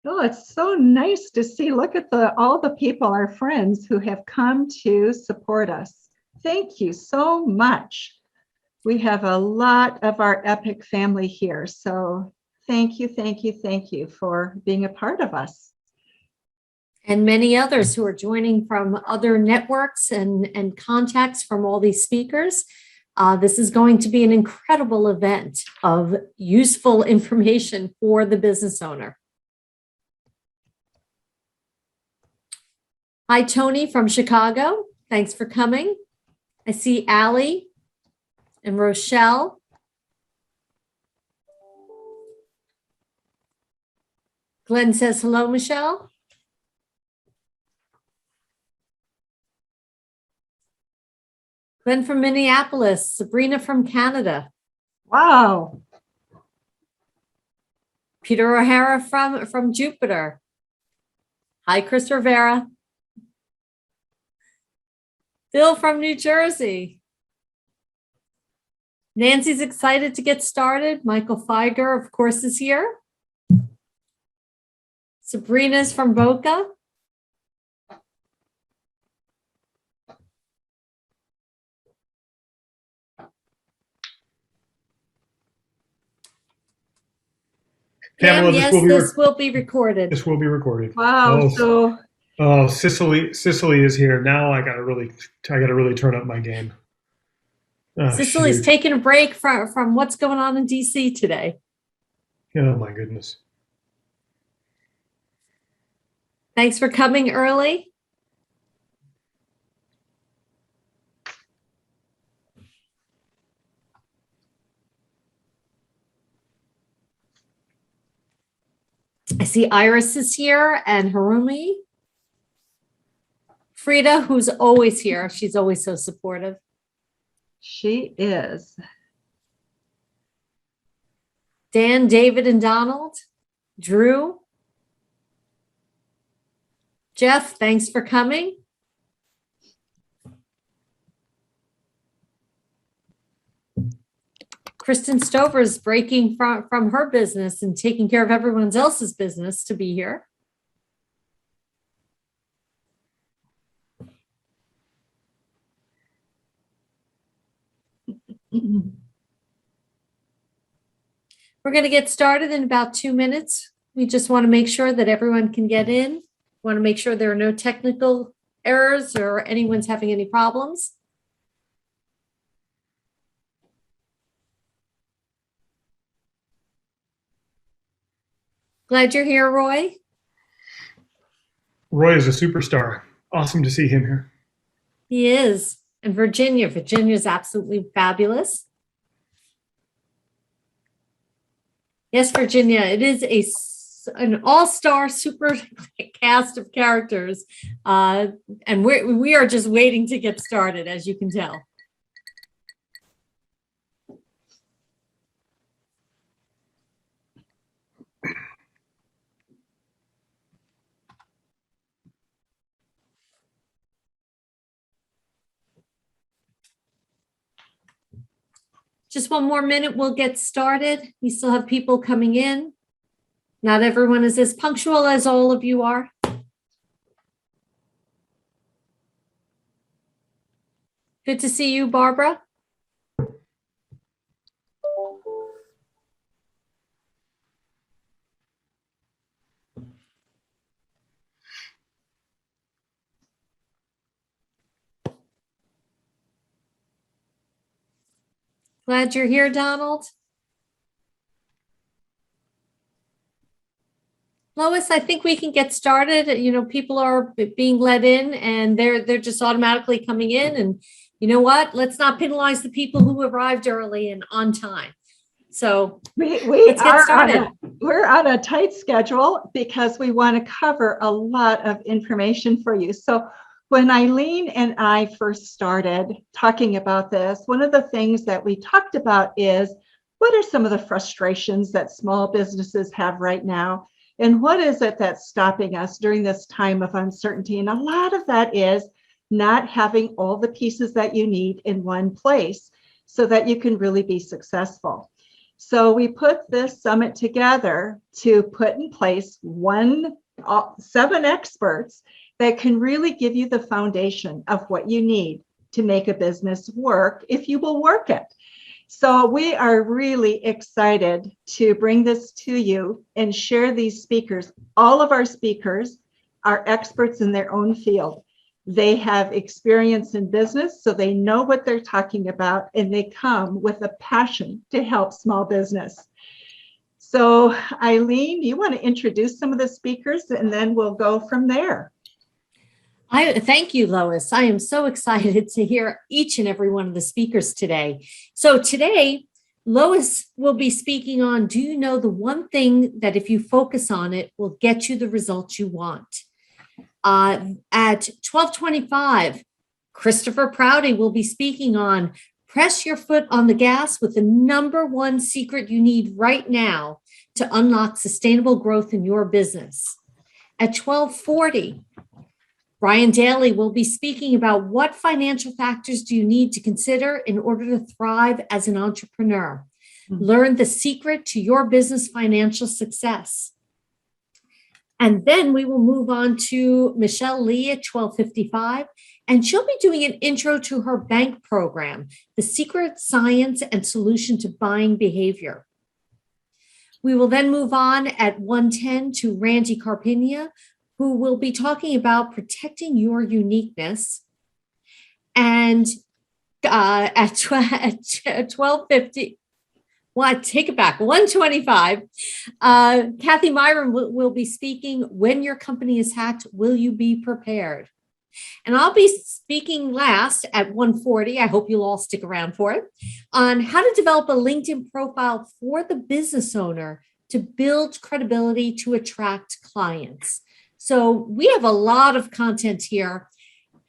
Oh, it's so nice to see. Look at all the people, our friends who have come to support us. Thank you so much. We have a lot of our EPIC family here. So thank you for being a part of us. And many others who are joining from other networks and contacts from all these speakers. This is going to be an incredible event of useful information for the business owner. Hi, Tony from Chicago. Thanks for coming. I see Allie and Rochelle. Glenn says, hello, Michelle. Glenn from Minneapolis, Sabrina from Canada. Wow. Peter O'Hara from Jupiter. Hi, Chris Rivera. Bill from New Jersey. Nancy's excited to get started. Michael Feiger, of course, is here. Sabrina's from Boca. Pamela, yes, this will be recorded. This will be recorded. Wow. Cicely is here now. I gotta really turn up my game. Cicely's taking a break from what's going on in DC today. Oh my goodness. Thanks for coming early. I see Iris is here and Harumi. Frida, who's always here. She's always so supportive. She is. Dan, David, and Donald. Drew. Jeff, thanks for coming. Kristen Stover is breaking from her business and taking care of everyone else's business to be here. We're going to get started in about 2 minutes. We just want to make sure that everyone can get in. We want to make sure there are no technical errors or anyone's having any problems. Glad you're here, Roy. Roy is a superstar. Awesome to see him here. He is. And Virginia. Virginia is absolutely fabulous. Yes, Virginia, it is an all-star super cast of characters. And we are just waiting to get started, as you can tell. Just one more minute, we'll get started. We still have people coming in. Not everyone is as punctual as all of you are. Good to see you, Barbara. Glad you're here, Donald. Lois, I think we can get started. You know, people are being let in and they're just automatically coming in. And you know what? Let's not penalize the people who arrived early and on time. So let's get started. We're on a tight schedule because we want to cover a lot of information for you. So when Eileen and I first started talking about this, one of the things that we talked about is what are some of the frustrations that small businesses have right now? And what is it that's stopping us during this time of uncertainty? And a lot of that is not having all the pieces that you need in one place so that you can really be successful. So we put this summit together to put in place 7 experts that can really give you the foundation of what you need to make a business work if you will work it. So we are really excited to bring this to you and share these speakers. All of our speakers are experts in their own field. They have experience in business, so they know what they're talking about, and they come with a passion to help small business. So Eileen, do you want to introduce some of the speakers, and then we'll go from there? Thank you, Lois. I am so excited to hear each and every one of the speakers today. So today, Lois will be speaking on, do you know the one thing that if you focus on it will get you the results you want? At 12:25, Christopher Prouty will be speaking on press your foot on the gas with the #1 secret you need right now to unlock sustainable growth in your business. At 12:40, Brian Daly will be speaking about what financial factors do you need to consider in order to thrive as an entrepreneur. Learn the secret to your business financial success. And then we will move on to Michelle Lee at 12:55, and she'll be doing an intro to her bank program, The Secret Science and Solution to Buying Behavior. We will then move on at 1:10 to Randy Carpinia, who will be talking about protecting your uniqueness. And at 12:50, take it back, 1:25, Kathy Myron will be speaking, when your company is hacked, will you be prepared? And I'll be speaking last at 1:40, I hope you'll all stick around for it, on how to develop a LinkedIn profile for the business owner to build credibility to attract clients. So we have a lot of content here.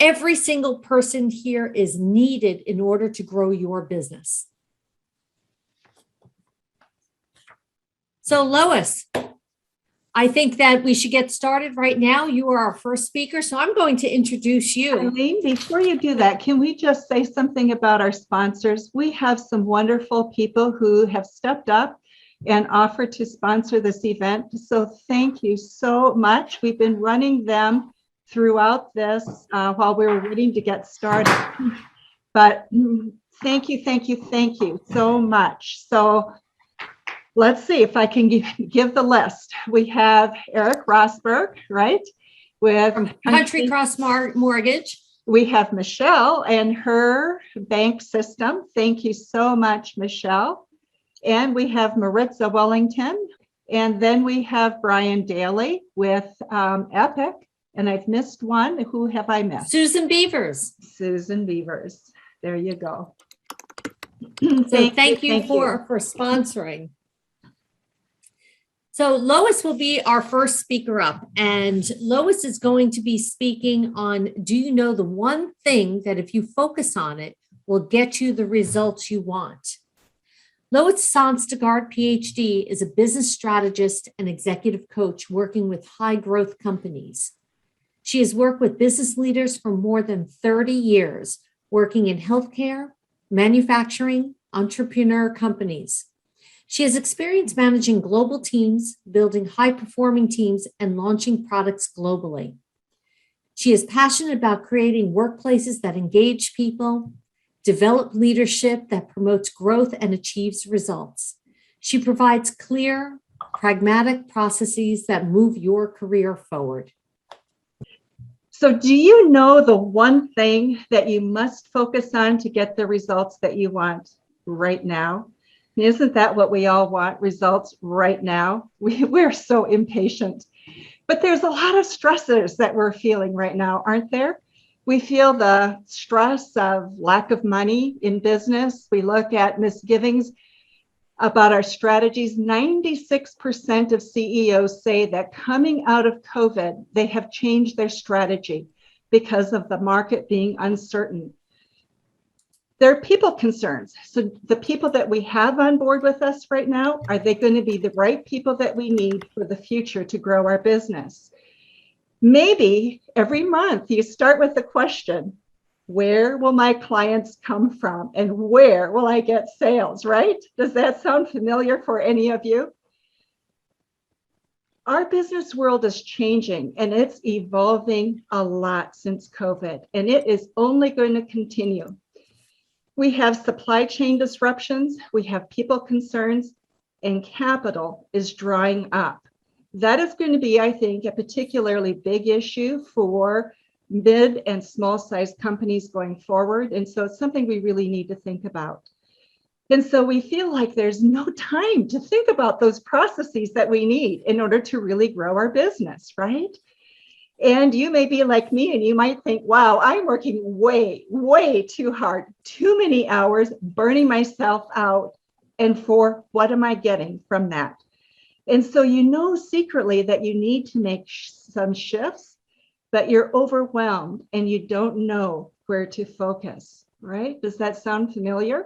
Every single person here is needed in order to grow your business. So Lois, I think that we should get started right now. You are our first speaker, so I'm going to introduce you. Eileen, before you do that, can we just say something about our sponsors? We have some wonderful people who have stepped up and offered to sponsor this event. So thank you so much. We've been running them throughout this while we were waiting to get started. But thank you so much. So let's see if I can give the list. We have Eric Rosberg, right? With Country Cross Mortgage. We have Michelle and her bank system. Thank you so much, Michelle. And we have Maritza Wellington. And then we have Brian Daly with Epic. And I've missed one. Who have I missed? Susan Beavers. Susan Beavers. There you go. So thank you for sponsoring. So Lois will be our first speaker up, and Lois is going to be speaking on, do you know the one thing that if you focus on it will get you the results you want? Lois Sonstegard Ph.D. is a business strategist and executive coach working with high growth companies. She has worked with business leaders for more than 30 years, working in healthcare, manufacturing, entrepreneur companies. She has experience managing global teams, building high-performing teams, and launching products globally. She is passionate about creating workplaces that engage people, develop leadership that promotes growth and achieves results. She provides clear, pragmatic processes that move your career forward. So do you know the one thing that you must focus on to get the results that you want right now? Isn't that what we all want? Results right now. We're so impatient. But there's a lot of stressors that we're feeling right now, aren't there? We feel the stress of lack of money in business. We look at misgivings about our strategies. 96% of CEOs say that coming out of COVID, they have changed their strategy because of the market being uncertain. There are people concerns. So the people that we have on board with us right now, are they going to be the right people that we need for the future to grow our business? Maybe every month you start with the question, Where will my clients come from? And where will I get sales, right? Does that sound familiar for any of you? Our business world is changing and it's evolving a lot since COVID, and it is only going to continue. We have supply chain disruptions, we have people concerns, and capital is drying up. That is going to be, I think, a particularly big issue for mid and small sized companies going forward. And so it's something we really need to think about. And so we feel like there's no time to think about those processes that we need in order to really grow our business, right? And you may be like me and you might think, wow, I'm working way too hard, too many hours, burning myself out. And for what am I getting from that? And so you know secretly that you need to make some shifts, but you're overwhelmed and you don't know where to focus, right? Does that sound familiar?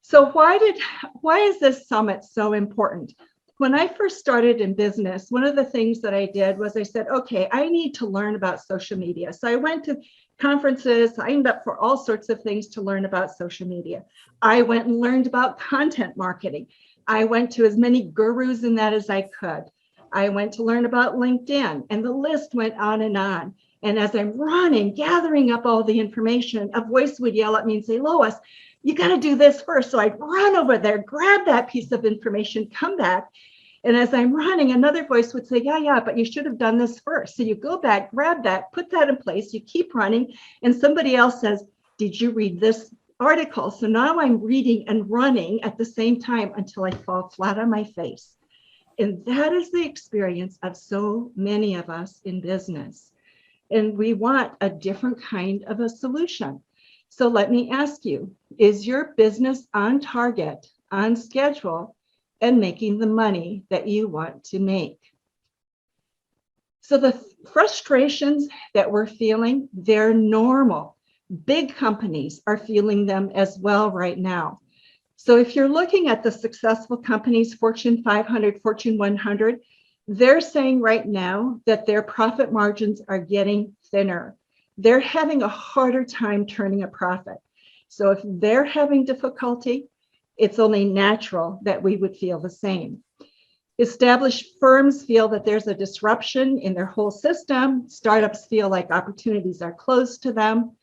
So why is this summit so important? When I first started in business, one of the things that I did was I said, okay, I need to learn about social media. So I went to conferences, signed up for all sorts of things to learn about social media. I went and learned about content marketing. I went to as many gurus in that as I could. I went to learn about LinkedIn, and the list went on and on. And as I'm running, gathering up all the information, a voice would yell at me and say, Lois, you got to do this first. So I'd run over there, grab that piece of information, come back. And as I'm running, another voice would say, yeah, but you should have done this first. So you go back, grab that, put that in place, you keep running, and somebody else says, did you read this article? So now I'm reading and running at the same time until I fall flat on my face. And that is the experience of so many of us in business. And we want a different kind of a solution. So let me ask you, is your business on target, on schedule, and making the money that you want to make? So the frustrations that we're feeling, they're normal. Big companies are feeling them as well right now. So if you're looking at the successful companies, Fortune 500, Fortune 100, they're saying right now that their profit margins are getting thinner. They're having a harder time turning a profit. So if they're having difficulty, it's only natural that we would feel the same. Established firms feel that there's a disruption in their whole system. Startups feel like opportunities are closed to them.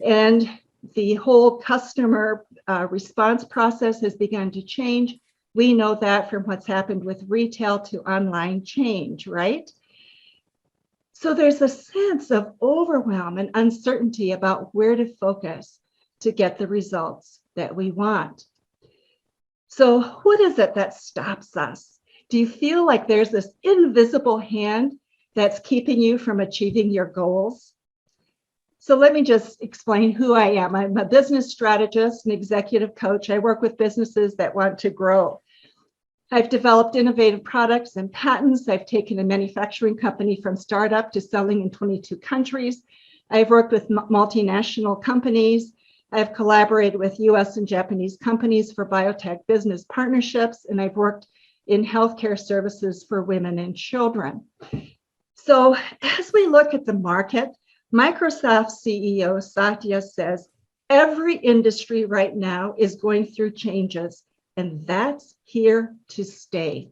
And the whole customer response process has begun to change. We know that from what's happened with retail to online change, right? So there's a sense of overwhelm and uncertainty about where to focus to get the results that we want. So what is it that stops us? Do you feel like there's this invisible hand that's keeping you from achieving your goals? So let me just explain who I am. I'm a business strategist and executive coach. I work with businesses that want to grow. I've developed innovative products and patents. I've taken a manufacturing company from startup to selling in 22 countries. I've worked with multinational companies. I've collaborated with US and Japanese companies for biotech business partnerships, and I've worked in healthcare services for women and children. So as we look at the market, Microsoft CEO Satya says, every industry right now is going through changes, and that's here to stay.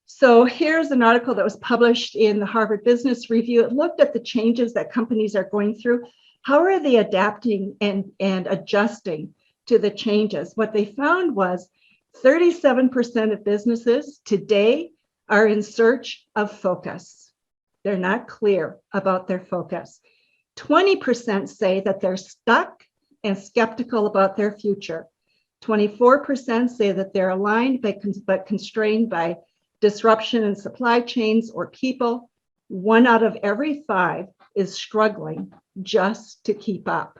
So here's an article that was published in the Harvard Business Review. It looked at the changes that companies are going through. How are they adapting and adjusting to the changes? What they found was 37% of businesses today are in search of focus. They're not clear about their focus. 20% say that they're stuck and skeptical about their future. 24% say that they're aligned but constrained by disruption in supply chains or people. 1 out of every 5 is struggling just to keep up.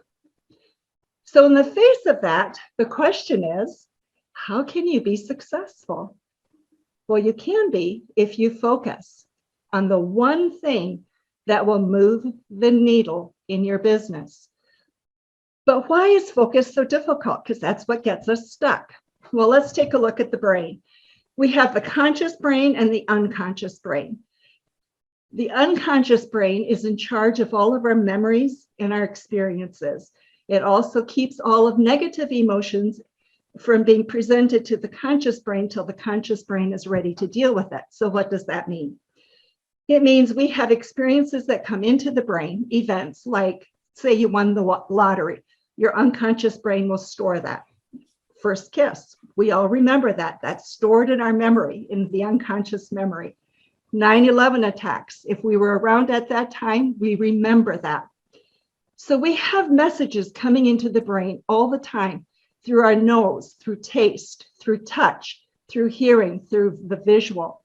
So in the face of that, the question is, how can you be successful? Well, you can be if you focus on the one thing that will move the needle in your business. But why is focus so difficult? Because that's what gets us stuck. Well, let's take a look at the brain. We have the conscious brain and the unconscious brain. The unconscious brain is in charge of all of our memories in our experiences. It also keeps all of negative emotions from being presented to the conscious brain till the conscious brain is ready to deal with it. So what does that mean? It means we have experiences that come into the brain, events like, say you won the lottery. Your unconscious brain will store that. First kiss, we all remember that. That's stored in our memory, in the unconscious memory. 9/11 attacks, if we were around at that time, we remember that. So we have messages coming into the brain all the time through our nose, through taste, through touch, through hearing, through the visual.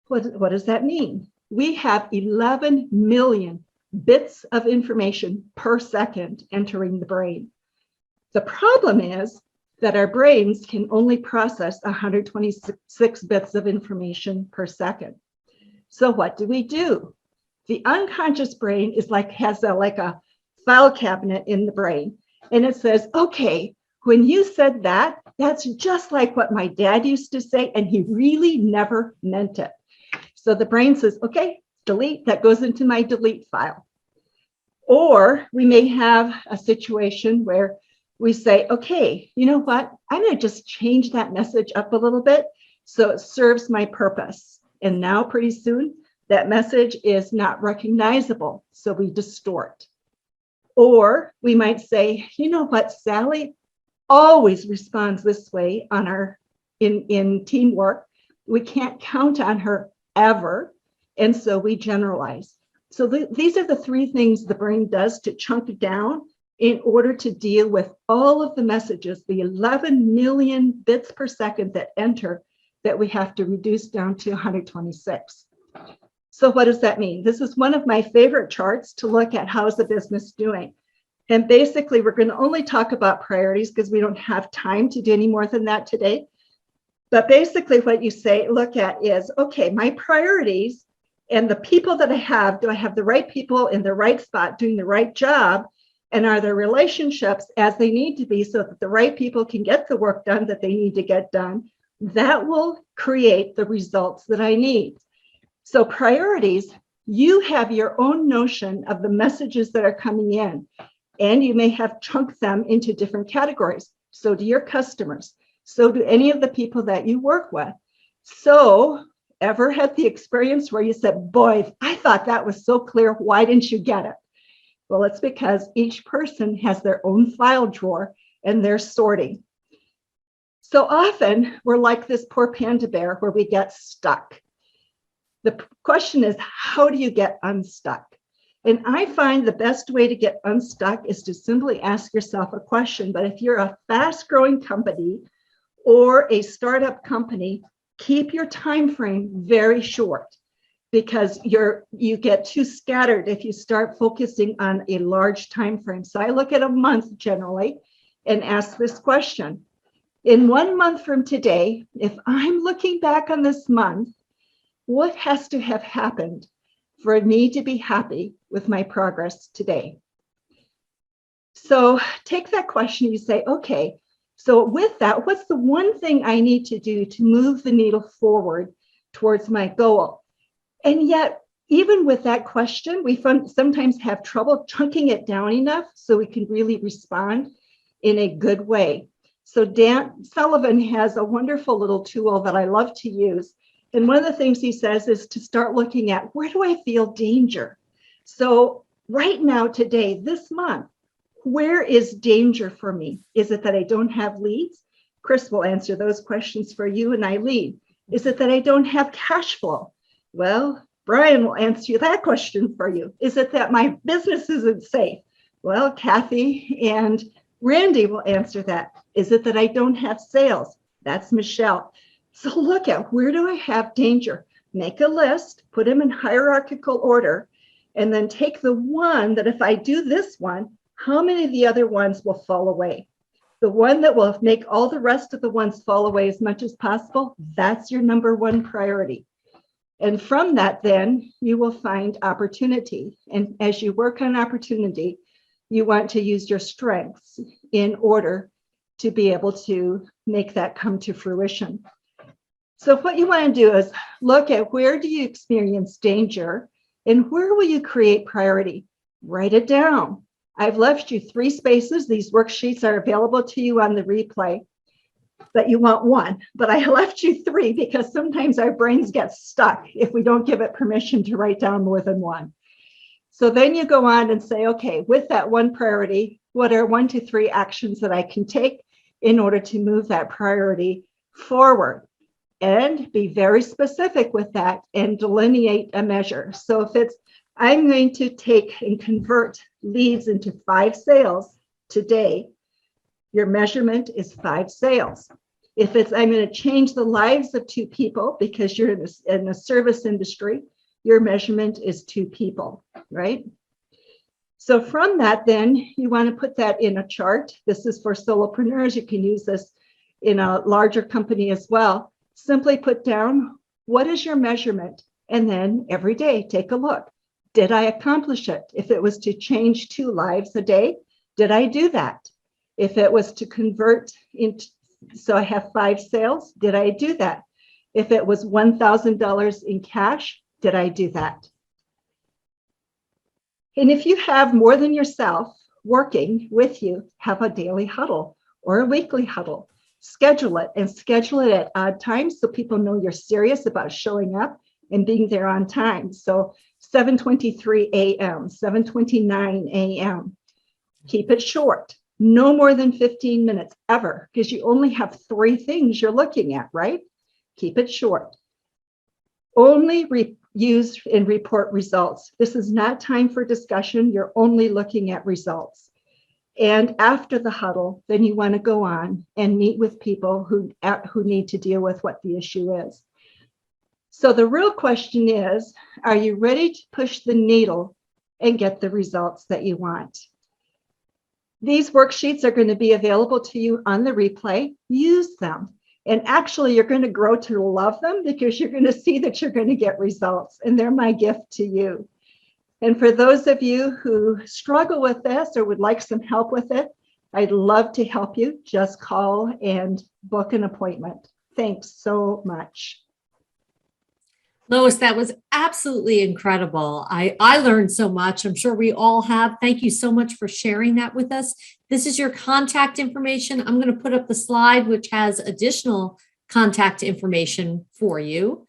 What does that mean? We have 11 million bits of information per second entering the brain. The problem is that our brains can only process 126 bits of information per second. So what do? The unconscious brain is has a file cabinet in the brain, and it says, okay, when you said that, that's just like what my dad used to say, and he really never meant it. So the brain says, okay, delete, that goes into my delete file. Or we may have a situation where we say, okay, you know what? I'm going to just change that message up a little bit so it serves my purpose. And now pretty soon that message is not recognizable, so we distort. Or we might say, you know what, Sally always responds this way in teamwork. We can't count on her ever. And so we generalize. So these are the three things the brain does to chunk down in order to deal with all of the messages, the 11 million bits per second that enter, that we have to reduce down to 126. So what does that mean? This is one of my favorite charts to look at how's the business doing. And basically, we're going to only talk about priorities because we don't have time to do any more than that today. But basically what you look at is, okay, my priorities and the people that I have, do I have the right people in the right spot doing the right job? And are their relationships as they need to be so that the right people can get the work done that they need to get done? That will create the results that I need. So priorities, you have your own notion of the messages that are coming in, and you may have chunked them into different categories. So do your customers. So do any of the people that you work with. So ever had the experience where you said, boy, I thought that was so clear. Why didn't you get it? Well, it's because each person has their own file drawer and they're sorting. So often we're like this poor panda bear where we get stuck. The question is, how do you get unstuck? And I find the best way to get unstuck is to simply ask yourself a question. But if you're a fast-growing company or a startup company, keep your time frame very short, because you get too scattered if you start focusing on a large time frame. So I look at a month generally and ask this question. In 1 month from today, if I'm looking back on this month, what has to have happened for me to be happy with my progress today? So take that question, you say, okay, so with that, what's the one thing I need to do to move the needle forward towards my goal? And yet, even with that question, we sometimes have trouble chunking it down enough so we can really respond in a good way. So Dan Sullivan has a wonderful little tool that I love to use. And one of the things he says is to start looking at, where do I feel danger? So right now, today, this month, where is danger for me? Is it that I don't have leads? Chris will answer those questions for you and Eileen. Is it that I don't have cash flow? Well, Brian will answer that question for you. Is it that my business isn't safe? Well, Kathy and Randy will answer that. Is it that I don't have sales? That's Michelle. So look at, where do I have danger? Make a list, put them in hierarchical order, and then take the one that if I do this one, how many of the other ones will fall away? The one that will make all the rest of the ones fall away as much as possible, that's your number one priority. And from that, then you will find opportunity. And as you work on opportunity, you want to use your strengths in order to be able to make that come to fruition. So what you want to do is look at, where do you experience danger and where will you create priority? Write it down. I've left you 3 spaces. These worksheets are available to you on the replay, but you want 1. But I left you 3 because sometimes our brains get stuck if we don't give it permission to write down more than 1. So then you go on and say, okay, with that 1 priority, what are 1 to 3 actions that I can take in order to move that priority forward? And be very specific with that and delineate a measure. So if it's, I'm going to take and convert leads into 5 sales today, your measurement is 5 sales. If it's, I'm going to change the lives of 2 people because you're in the service industry, your measurement is 2 people, right? So from that, then you want to put that in a chart. This is for solopreneurs. You can use this in a larger company as well. Simply put down, what is your measurement? And then every day, take a look. Did I accomplish it? If it was to change 2 lives a day, did I do that? If it was to convert into, so I have 5 sales, did I do that? If it was $1,000 in cash, did I do that? And if you have more than yourself working with you, have a daily huddle or a weekly huddle. Schedule it and schedule it at odd times so people know you're serious about showing up and being there on time. So 7:23 a.m., 7:29 a.m. Keep it short. No more than 15 minutes ever, because you only have 3 things you're looking at, right? Keep it short. Only use and report results. This is not time for discussion. You're only looking at results. And after the huddle, then you want to go on and meet with people who need to deal with what the issue is. So the real question is, are you ready to push the needle and get the results that you want? These worksheets are going to be available to you on the replay. Use them. And actually, you're going to grow to love them because you're going to see that you're going to get results. And they're my gift to you. And for those of you who struggle with this or would like some help with it, I'd love to help you. Just call and book an appointment. Thanks so much. Lois, that was absolutely incredible. I learned so much. I'm sure we all have. Thank you so much for sharing that with us. This is your contact information. I'm going to put up the slide, which has additional contact information for you.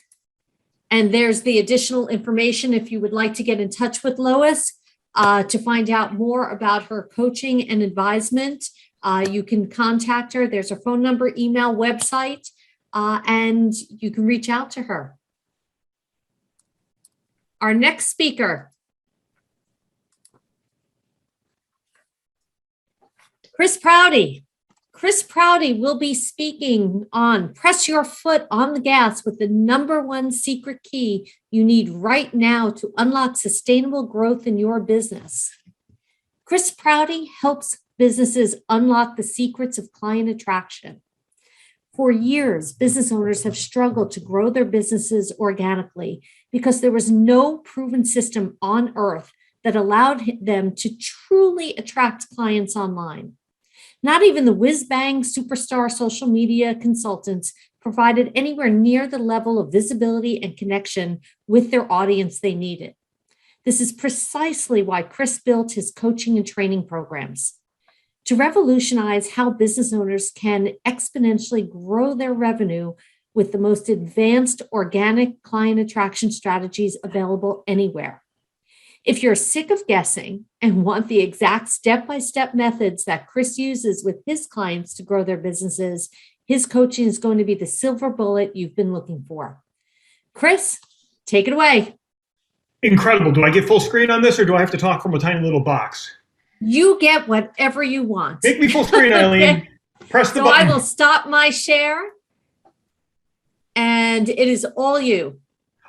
And there's the additional information if you would like to get in touch with Lois to find out more about her coaching and advisement. You can contact her. There's her phone number, email, website, and you can reach out to her. Our next speaker, Chris Prouty. Chris Prouty will be speaking on Press Your Foot on the Gas with the #1 secret key you need right now to unlock sustainable growth in your business. Chris Prouty helps businesses unlock the secrets of client attraction. For years, business owners have struggled to grow their businesses organically because there was no proven system on earth that allowed them to truly attract clients online. Not even the whiz-bang superstar social media consultants provided anywhere near the level of visibility and connection with their audience they needed. This is precisely why Chris built his coaching and training programs. To revolutionize how business owners can exponentially grow their revenue with the most advanced organic client attraction strategies available anywhere. If you're sick of guessing and want the exact step-by-step methods that Chris uses with his clients to grow their businesses, his coaching is going to be the silver bullet you've been looking for. Chris, take it away. Incredible. Do I get full screen on this or do I have to talk from a tiny little box? You get whatever you want. Make me full screen, Eileen. Okay. Press the So button. I will stop my share and it is all you.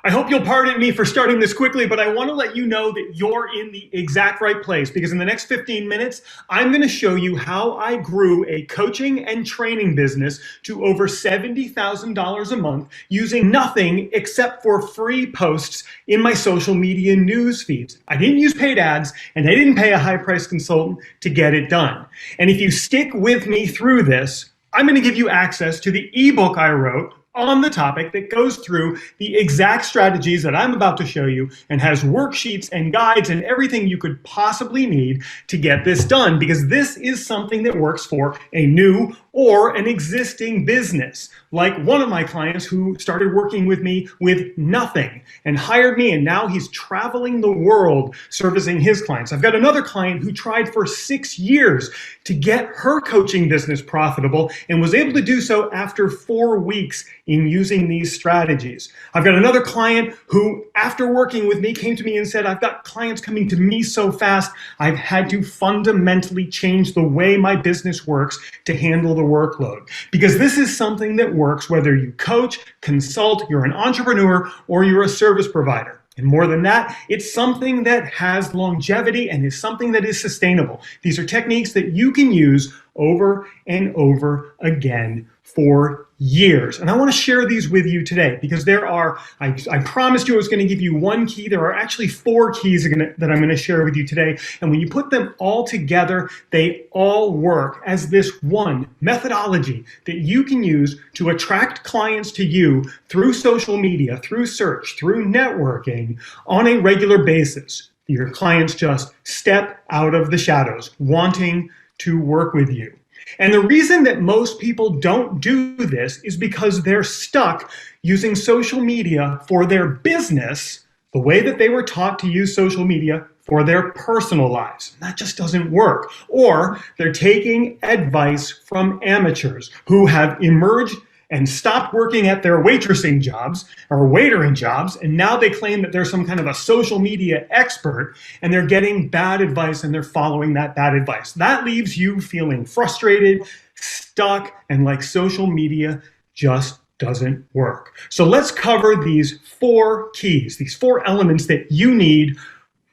I hope you'll pardon me for starting this quickly, but I want to let you know that you're in the exact right place because in the next 15 minutes, I'm going to show you how I grew a coaching and training business to over $70,000 a month using nothing except for free posts in my social media news feeds. I didn't use paid ads and I didn't pay a high-priced consultant to get it done. And if you stick with me through this, I'm going to give you access to the ebook I wrote on the topic that goes through the exact strategies that I'm about to show you and has worksheets and guides and everything you could possibly need to get this done, because this is something that works for a new or an existing business. Like one of my clients who started working with me with nothing and hired me, and now he's traveling the world servicing his clients. I've got another client who tried for 6 years to get her coaching business profitable and was able to do so after 4 weeks in using these strategies. I've got another client who, after working with me, came to me and said, I've got clients coming to me so fast, I've had to fundamentally change the way my business works to handle the workload. Because this is something that works whether you coach, consult, you're an entrepreneur, or you're a service provider. And more than that, it's something that has longevity and is something that is sustainable. These are techniques that you can use over and over again for years. And I want to share these with you today because there are, I promised you I was going to give you one key. There are actually 4 keys that I'm going to share with you today. And when you put them all together, they all work as this one methodology that you can use to attract clients to you through social media, through search, through networking on a regular basis. Your clients just step out of the shadows, wanting to work with you. And the reason that most people don't do this is because they're stuck using social media for their business the way that they were taught to use social media for their personal lives. That just doesn't work. Or they're taking advice from amateurs who have emerged and stopped working at their waitressing jobs or waitering jobs, and now they claim that they're some kind of a social media expert, and they're getting bad advice and they're following that bad advice. That leaves you feeling frustrated, stuck, and like social media just doesn't work. So let's cover these 4 keys, these 4 elements that you need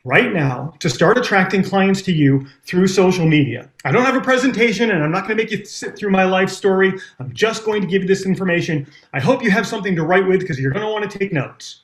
right now to start attracting clients to you through social media. I don't have a presentation and I'm not going to make you sit through my life story. I'm just going to give you this information. I hope you have something to write with because you're going to want to take notes.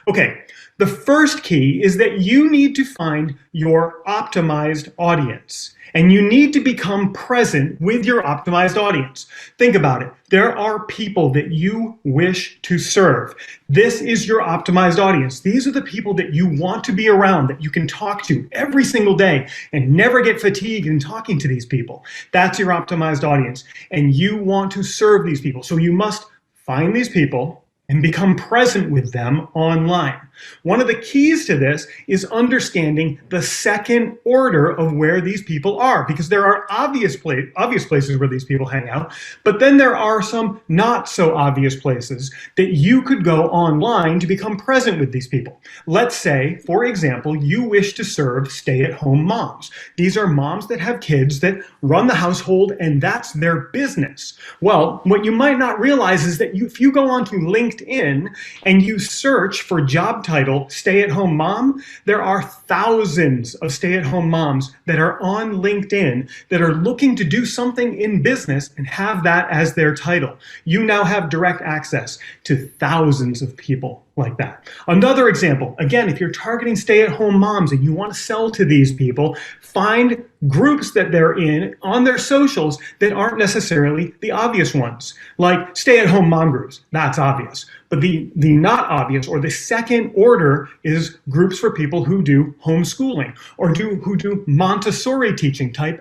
Okay, the first key is that you need to find your optimized audience. And you need to become present with your optimized audience. Think about it. There are people that you wish to serve. This is your optimized audience. These are the people that you want to be around, that you can talk to every single day and never get fatigued in talking to these people. That's your optimized audience. And you want to serve these people. So you must find these people and become present with them online. One of the keys to this is understanding the second order of where these people are, because there are obvious places where these people hang out, but then there are some not so obvious places that you could go online to become present with these people. Let's say, for example, you wish to serve stay-at-home moms. These are moms that have kids that run the household and that's their business. Well, what you might not realize is that if you go onto LinkedIn and you search for job title stay-at-home mom, there are thousands of stay-at-home moms that are on LinkedIn that are looking to do something in business and have that as their title. You now have direct access to thousands of people like that. Another example, again, if you're targeting stay-at-home moms and you want to sell to these people, find groups that they're in on their socials that aren't necessarily the obvious ones, like stay-at-home mom groups. That's obvious. But the not obvious or the second order is groups for people who do homeschooling or who do Montessori teaching type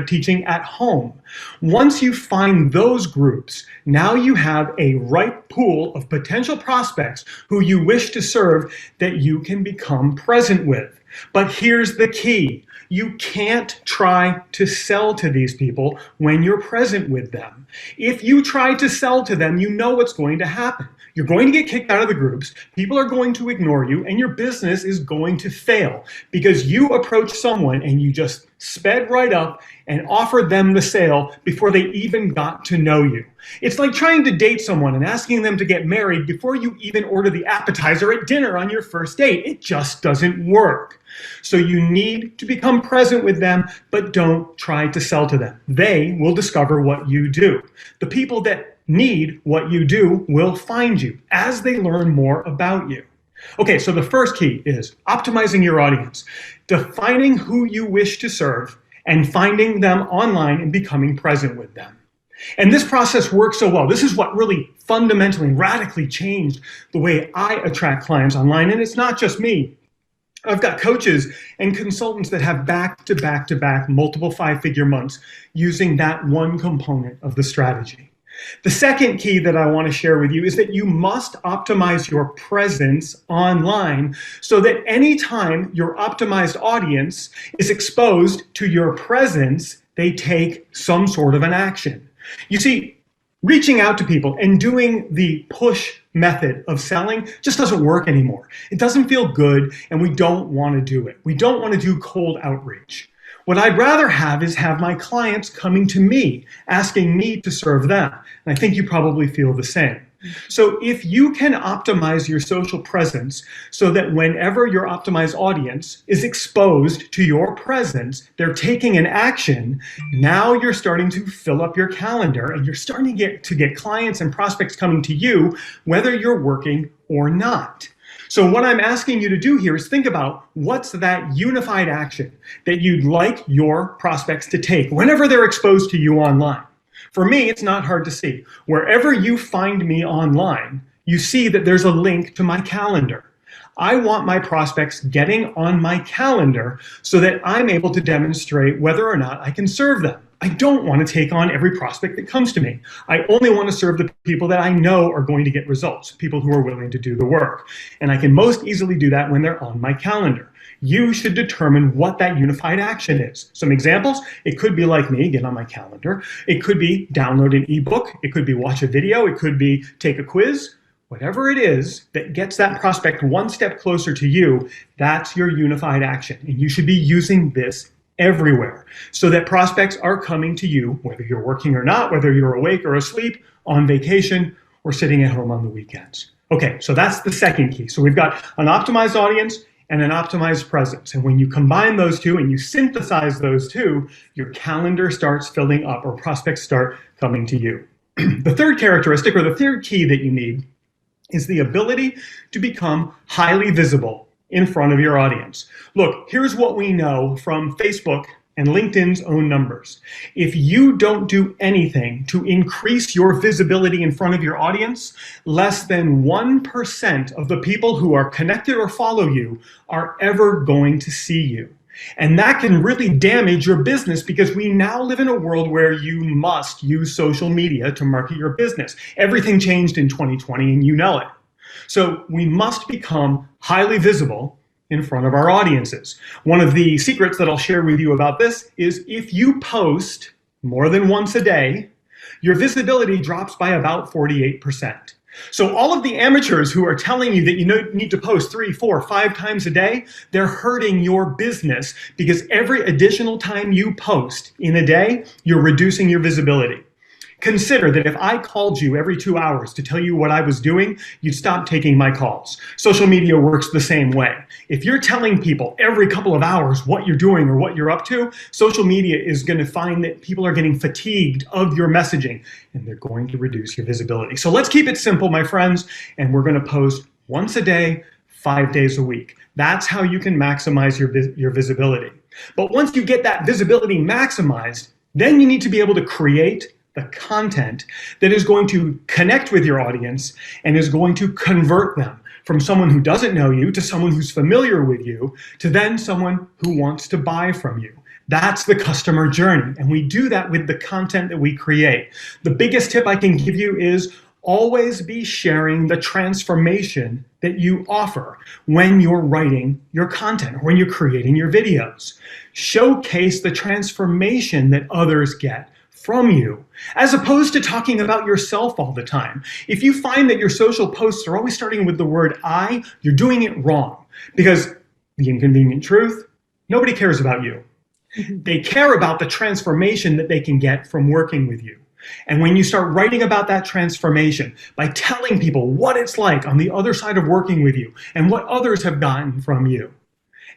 teaching at home. Once you find those groups, now you have a ripe pool of potential prospects who you wish to serve that you can become present with. But here's the key. You can't try to sell to these people when you're present with them. If you try to sell to them, you know what's going to happen. You're going to get kicked out of the groups, people are going to ignore you, and your business is going to fail because you approached someone and you just sped right up and offered them the sale before they even got to know you. It's like trying to date someone and asking them to get married before you even order the appetizer at dinner on your first date. It just doesn't work. So you need to become present with them, but don't try to sell to them. They will discover what you do. The people that need what you do will find you as they learn more about you. Okay, so the first key is optimizing your audience, defining who you wish to serve, and finding them online and becoming present with them. And this process works so well. This is what really fundamentally, radically changed the way I attract clients online. And it's not just me. I've got coaches and consultants that have back-to-back multiple five-figure months using that one component of the strategy. The second key that I want to share with you is that you must optimize your presence online so that anytime your optimized audience is exposed to your presence, they take some sort of an action. You see, reaching out to people and doing the push method of selling just doesn't work anymore. It doesn't feel good, and we don't want to do it. We don't want to do cold outreach. What I'd rather have is have my clients coming to me, asking me to serve them. And I think you probably feel the same. So if you can optimize your social presence so that whenever your optimized audience is exposed to your presence, they're taking an action, now you're starting to fill up your calendar and you're starting to get clients and prospects coming to you, whether you're working or not. So what I'm asking you to do here is think about what's that unified action that you'd like your prospects to take whenever they're exposed to you online. For me, it's not hard to see. Wherever you find me online, you see that there's a link to my calendar. I want my prospects getting on my calendar so that I'm able to demonstrate whether or not I can serve them. I don't want to take on every prospect that comes to me. I only want to serve the people that I know are going to get results, people who are willing to do the work. And I can most easily do that when they're on my calendar. You should determine what that unified action is. Some examples, it could be like me, get on my calendar. It could be download an ebook. It could be watch a video. It could be take a quiz. Whatever it is that gets that prospect one step closer to you, that's your unified action. And you should be using this everywhere so that prospects are coming to you, whether you're working or not, whether you're awake or asleep, on vacation, or sitting at home on the weekends. Okay, so that's the second key. So we've got an optimized audience and an optimized presence. And when you combine those two and you synthesize those two, your calendar starts filling up or prospects start coming to you. The third characteristic or the third key that you need is the ability to become highly visible in front of your audience. Look, here's what we know from Facebook and LinkedIn's own numbers. If you don't do anything to increase your visibility in front of your audience, less than 1% of the people who are connected or follow you are ever going to see you. And that can really damage your business because we now live in a world where you must use social media to market your business. Everything changed in 2020 and you know it. So we must become highly visible in front of our audiences. One of the secrets that I'll share with you about this is if you post more than once a day, your visibility drops by about 48%. So all of the amateurs who are telling you that you need to post 3, 4, 5 times a day, they're hurting your business because every additional time you post in a day, you're reducing your visibility. Consider that if I called you every 2 hours to tell you what I was doing, you'd stop taking my calls. Social media works the same way. If you're telling people every couple of hours what you're doing or what you're up to, social media is going to find that people are getting fatigued of your messaging and they're going to reduce your visibility. So let's keep it simple, my friends, and we're going to post once a day, 5 days a week. That's how you can maximize your visibility. But once you get that visibility maximized, then you need to be able to create the content that is going to connect with your audience and is going to convert them from someone who doesn't know you to someone who's familiar with you to then someone who wants to buy from you. That's the customer journey. And we do that with the content that we create. The biggest tip I can give you is always be sharing the transformation that you offer when you're writing your content or when you're creating your videos. Showcase the transformation that others get from you, as opposed to talking about yourself all the time. If you find that your social posts are always starting with the word I, you're doing it wrong. Because the inconvenient truth, nobody cares about you. They care about the transformation that they can get from working with you. And when you start writing about that transformation by telling people what it's like on the other side of working with you and what others have gotten from you,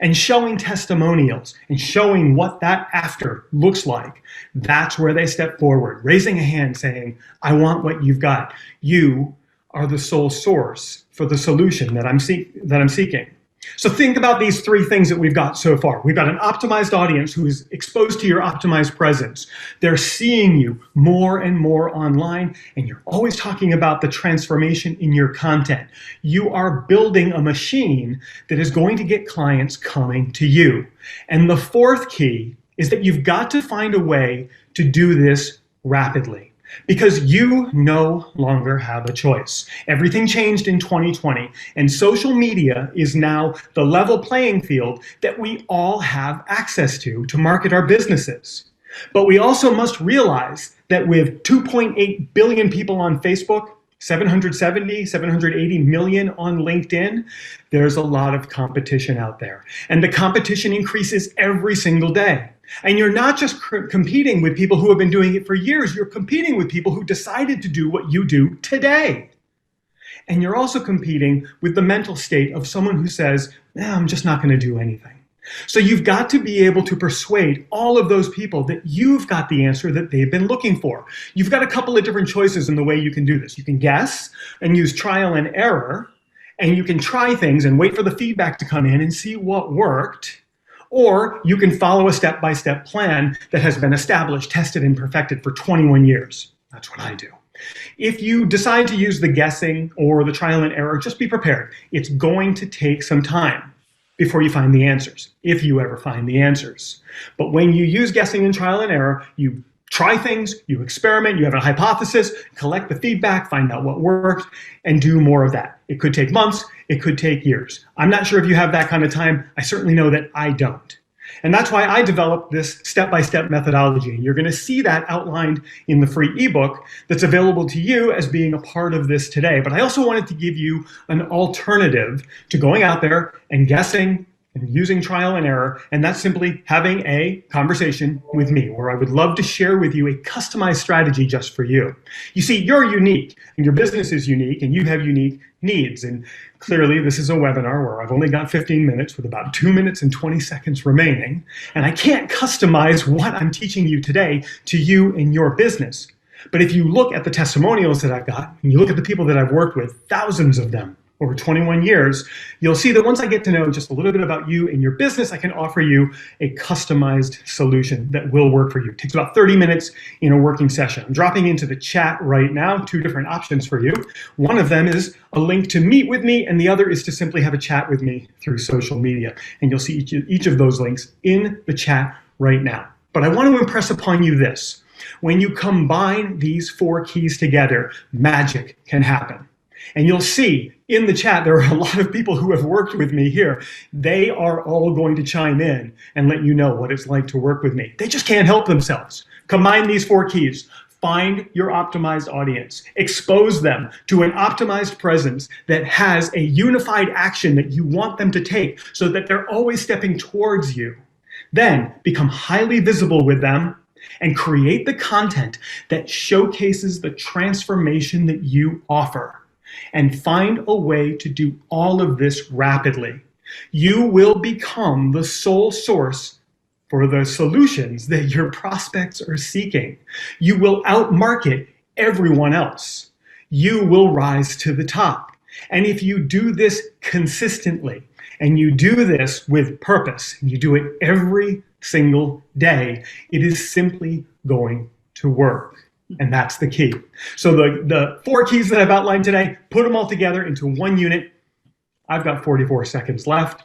and showing testimonials and showing what that after looks like, that's where they step forward, raising a hand saying, I want what you've got. You are the sole source for the solution that I'm seeking. So think about these three things that we've got so far. We've got an optimized audience who is exposed to your optimized presence. They're seeing you more and more online, and you're always talking about the transformation in your content. You are building a machine that is going to get clients coming to you. And the fourth key is that you've got to find a way to do this rapidly. Because you no longer have a choice. Everything changed in 2020, and social media is now the level playing field that we all have access to market our businesses. But we also must realize that with 2.8 billion people on Facebook, 780 million on LinkedIn, there's a lot of competition out there. And the competition increases every single day. And you're not just competing with people who have been doing it for years, you're competing with people who decided to do what you do today. And you're also competing with the mental state of someone who says, I'm just not going to do anything. So you've got to be able to persuade all of those people that you've got the answer that they've been looking for. You've got a couple of different choices in the way you can do this. You can guess and use trial and error, and you can try things and wait for the feedback to come in and see what worked. Or you can follow a step-by-step plan that has been established, tested, and perfected for 21 years. That's what I do. If you decide to use the guessing or the trial and error, just be prepared. It's going to take some time before you find the answers, if you ever find the answers. But when you use guessing and trial and error, you try things, you experiment, you have a hypothesis, collect the feedback, find out what worked, and do more of that. It could take months, it could take years. I'm not sure if you have that kind of time. I certainly know that I don't. And that's why I developed this step-by-step methodology. And you're going to see that outlined in the free ebook that's available to you as being a part of this today. But I also wanted to give you an alternative to going out there and guessing and using trial and error, and that's simply having a conversation with me where I would love to share with you a customized strategy just for you. You see, you're unique, and your business is unique, and you have unique needs. And clearly, this is a webinar where I've only got 15 minutes with about 2 minutes and 20 seconds remaining, and I can't customize what I'm teaching you today to you and your business. But if you look at the testimonials that I've got, and you look at the people that I've worked with, thousands of them, over 21 years, you'll see that once I get to know just a little bit about you and your business, I can offer you a customized solution that will work for you. It takes about 30 minutes in a working session. I'm dropping into the chat right now 2 different options for you. One of them is a link to meet with me, and the other is to simply have a chat with me through social media. And you'll see each of those links in the chat right now. But I want to impress upon you this. When you combine these 4 keys together, magic can happen. And you'll see in the chat, there are a lot of people who have worked with me here. They are all going to chime in and let you know what it's like to work with me. They just can't help themselves. Combine these 4 keys. Find your optimized audience. Expose them to an optimized presence that has a unified action that you want them to take so that they're always stepping towards you. Then become highly visible with them and create the content that showcases the transformation that you offer. And find a way to do all of this rapidly. You will become the sole source for the solutions that your prospects are seeking. You will outmarket everyone else. You will rise to the top. And if you do this consistently, and you do this with purpose, and you do it every single day, it is simply going to work. And that's the key. So the 4 keys that I've outlined today, put them all together into one unit. I've got 44 seconds left.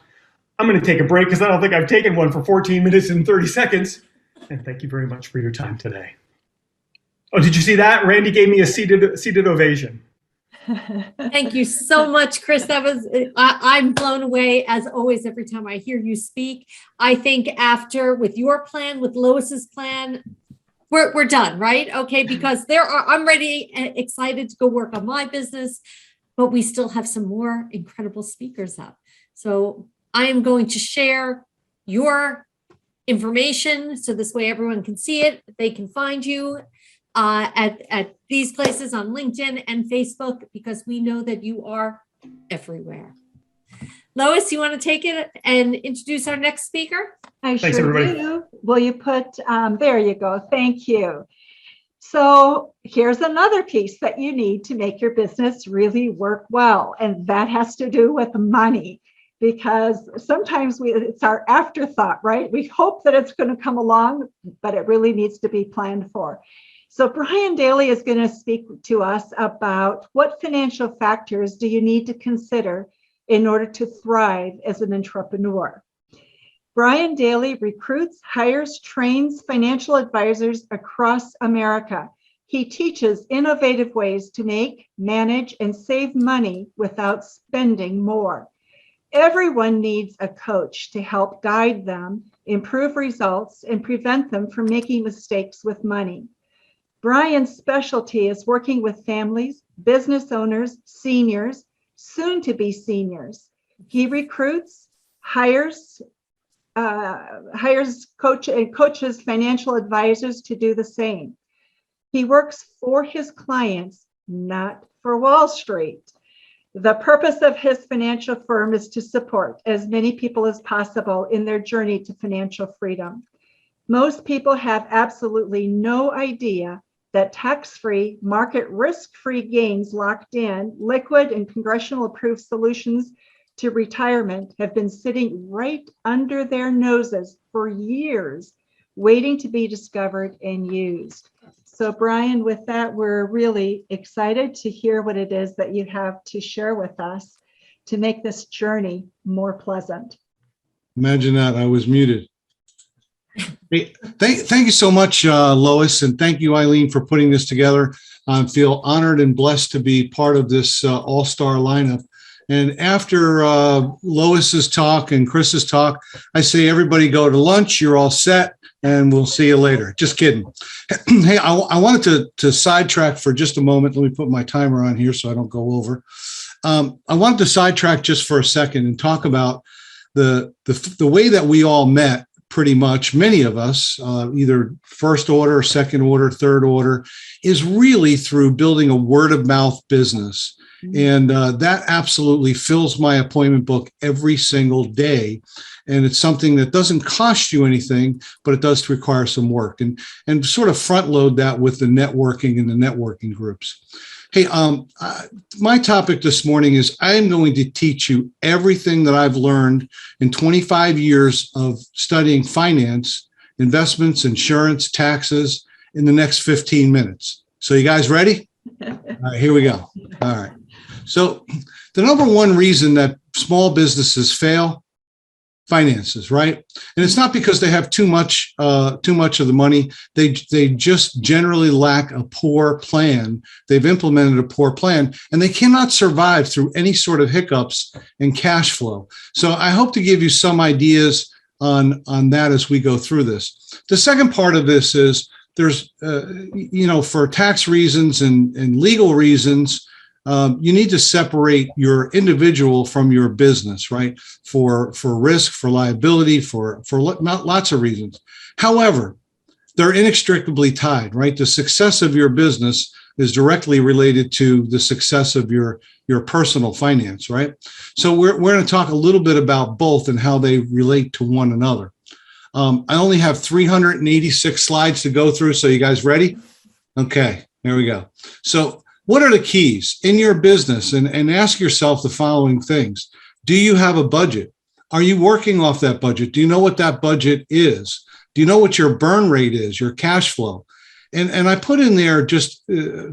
I'm going to take a break because I don't think I've taken one for 14 minutes and 30 seconds. And thank you very much for your time today. Oh, did you see that? Randy gave me a seated ovation. Thank you so much, Chris. That was, I'm blown away as always every time I hear you speak. I think after, with your plan, with Lois's plan, we're done, right? Okay, because I'm ready and excited to go work on my business, but we still have some more incredible speakers up. So I am going to share your information so this way everyone can see it. They can find you at these places on LinkedIn and Facebook, because we know that you are everywhere. Lois, you want to take it and introduce our next speaker? I Thanks, sure everybody. do. Will you put, there you go. Thank you. So here's another piece that you need to make your business really work well, and that has to do with money. because sometimes it's our afterthought, right? We hope that it's going to come along, but it really needs to be planned for. So Brian Daly is going to speak to us about what financial factors do you need to consider in order to thrive as an entrepreneur. Brian Daly recruits, hires, trains financial advisors across America. He teaches innovative ways to make, manage, and save money without spending more. Everyone needs a coach to help guide them, improve results, and prevent them from making mistakes with money. Brian's specialty is working with families, business owners, seniors, soon to be seniors. He recruits, hires coaches financial advisors to do the same. He works for his clients, not for Wall Street. The purpose of his financial firm is to support as many people as possible in their journey to financial freedom. Most people have absolutely no idea that tax-free, market risk-free gains locked in, liquid and congressional approved solutions to retirement have been sitting right under their noses for years, waiting to be discovered and used. So Brian, with that, we're really excited to hear what it is that you have to share with us to make this journey more pleasant. Imagine that, I was muted. Hey, thank you so much, Lois, and thank you, Eileen, for putting this together. I feel honored and blessed to be part of this all-star lineup. And after Lois's talk and Chris's talk, I say everybody go to lunch, you're all set, and we'll see you later. Just kidding. Hey, I wanted to sidetrack for just a moment. Let me put my timer on here so I don't go over. I wanted to sidetrack just for a second and talk about the way that we all met. Pretty much, many of us, either first order, second order, third order, is really through building a word of mouth business. And that absolutely fills my appointment book every single day. And it's something that doesn't cost you anything, but it does require some work, and sort of front load that with the networking and the networking groups. Hey, my topic this morning is I am going to teach you everything that I've learned in 25 years of studying finance, investments, insurance, taxes in the next 15 minutes. So you guys ready? All right, here we go. All right. So the number one reason that small businesses fail, finances, right? And it's not because they have too much of the money. They just generally lack a poor plan. They've implemented a poor plan, and they cannot survive through any sort of hiccups in cash flow. So I hope to give you some ideas on that as we go through this. The second part of this is there's, for tax reasons and legal reasons, you need to separate your individual from your business, right? For risk, for liability, for lots of reasons. However, they're inextricably tied, right? The success of your business is directly related to the success of your personal finance, right? So we're going to talk a little bit about both and how they relate to one another. I only have 386 slides to go through. So you guys ready? Okay, there we go. So what are the keys in your business? And ask yourself the following things. Do you have a budget? Are you working off that budget? Do you know what that budget is? Do you know what your burn rate is, your cash flow? And I put in there just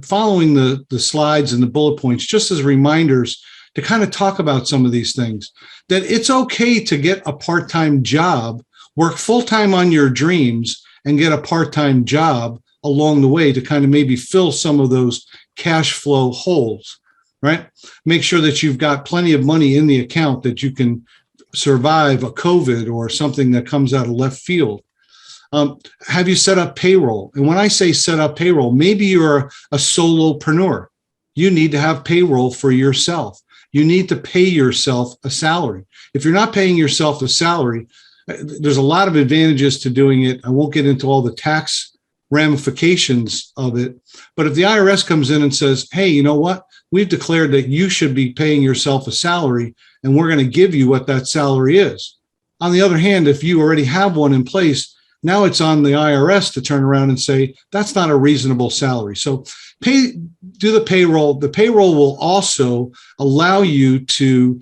following the slides and the bullet points, just as reminders to kind of talk about some of these things, that it's okay to get a part-time job, work full-time on your dreams, and get a part-time job along the way to kind of maybe fill some of those cash flow holes, right? Make sure that you've got plenty of money in the account that you can survive a COVID or something that comes out of left field. Have you set up payroll? And when I say set up payroll, maybe you're a solopreneur. You need to have payroll for yourself. You need to pay yourself a salary. If you're not paying yourself a salary, there's a lot of advantages to doing it. I won't get into all the tax ramifications of it. But if the IRS comes in and says, hey, you know what? We've declared that you should be paying yourself a salary, and we're going to give you what that salary is. On the other hand, if you already have one in place, now it's on the IRS to turn around and say, that's not a reasonable salary. So do the payroll. The payroll will also allow you to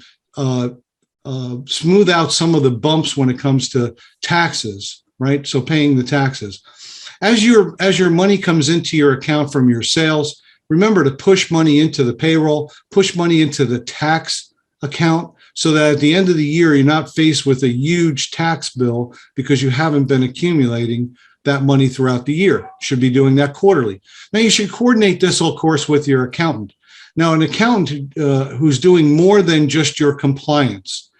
smooth out some of the bumps when it comes to taxes, right? So paying the taxes. As your money comes into your account from your sales, remember to push money into the payroll, push money into the tax account, so that at the end of the year, you're not faced with a huge tax bill because you haven't been accumulating that money throughout the year. You should be doing that quarterly. Now, you should coordinate this, of course, with your accountant. Now, an accountant who's doing more than just your compliance.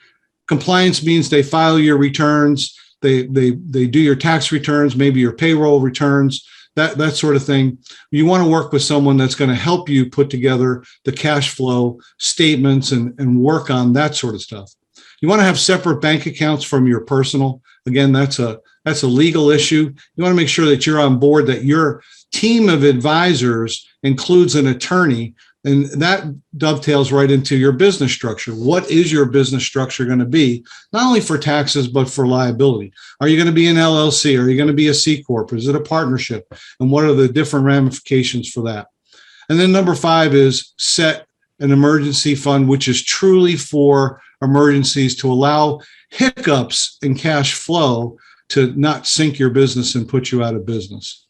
Compliance means they file your returns, they do your tax returns, maybe your payroll returns, that sort of thing. You want to work with someone that's going to help you put together the cash flow statements and work on that sort of stuff. You want to have separate bank accounts from your personal. Again, that's a legal issue. You want to make sure that you're on board, that your team of advisors includes an attorney, and that dovetails right into your business structure. What is your business structure going to be, not only for taxes, but for liability? Are you going to be an LLC? Are you going to be a C Corp? Is it a partnership? And what are the different ramifications for that? And then number 5 is set an emergency fund, which is truly for emergencies, to allow hiccups in cash flow to not sink your business and put you out of business.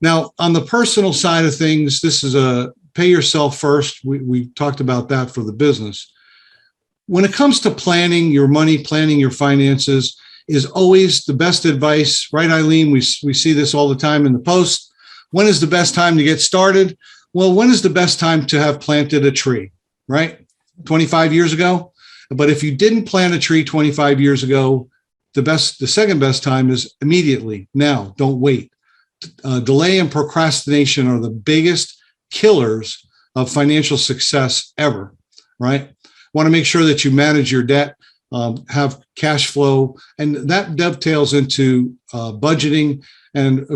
Now, on the personal side of things, this is a pay yourself first. We talked about that for the business. When it comes to planning your money, planning your finances is always the best advice, right, Eileen? We see this all the time in the post. When is the best time to get started? Well, when is the best time to have planted a tree, right? 25 years ago? But if you didn't plant a tree 25 years ago, the second best time is immediately, now, don't wait. Delay and procrastination are the biggest killers of financial success ever, right? Want to make sure that you manage your debt, have cash flow, and that dovetails into budgeting and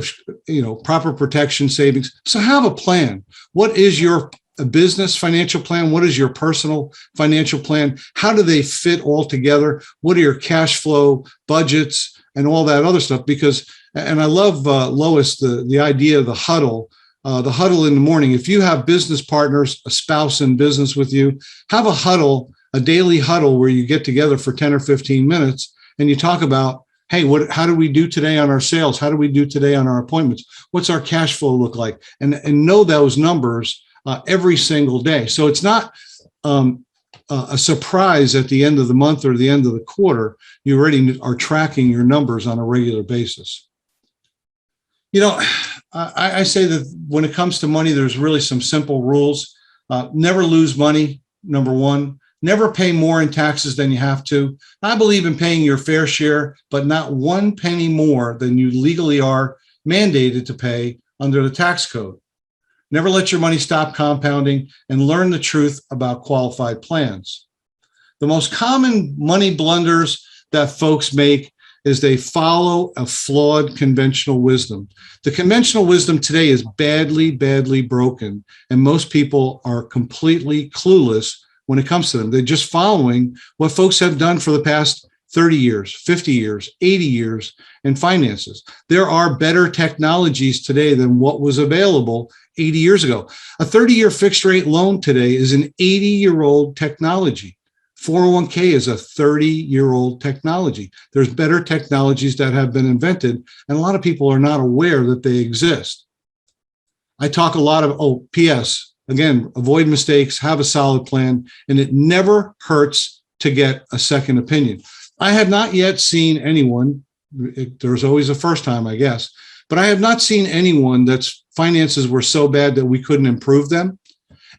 proper protection, savings. So have a plan. What is your business financial plan? What is your personal financial plan? How do they fit all together? What are your cash flow budgets and all that other stuff? Because, and I love, Lois, the idea of the huddle in the morning. If you have business partners, a spouse in business with you, have a huddle, a daily huddle where you get together for 10 or 15 minutes and you talk about, hey, how do we do today on our sales? How do we do today on our appointments? What's our cash flow look like? And know those numbers every single day. So it's not a surprise at the end of the month or the end of the quarter. You already are tracking your numbers on a regular basis. I say that when it comes to money, there's really some simple rules. Never lose money, number 1. Never pay more in taxes than you have to. I believe in paying your fair share, but not 1 penny more than you legally are mandated to pay under the tax code. Never let your money stop compounding, and learn the truth about qualified plans. The most common money blunders that folks make is they follow a flawed conventional wisdom. The conventional wisdom today is badly, badly broken, and most people are completely clueless when it comes to them. They're just following what folks have done for the past 30 years, 50 years, 80 years in finances. There are better technologies today than what was available 80 years ago. A 30-year fixed rate loan today is an 80-year-old technology. 401k is a 30-year-old technology. There's better technologies that have been invented, and a lot of people are not aware that they exist. I talk a lot of, P.S., again, avoid mistakes, have a solid plan, and it never hurts to get a second opinion. I have not yet seen anyone, there's always a first time, I guess, but I have not seen anyone that's finances were so bad that we couldn't improve them.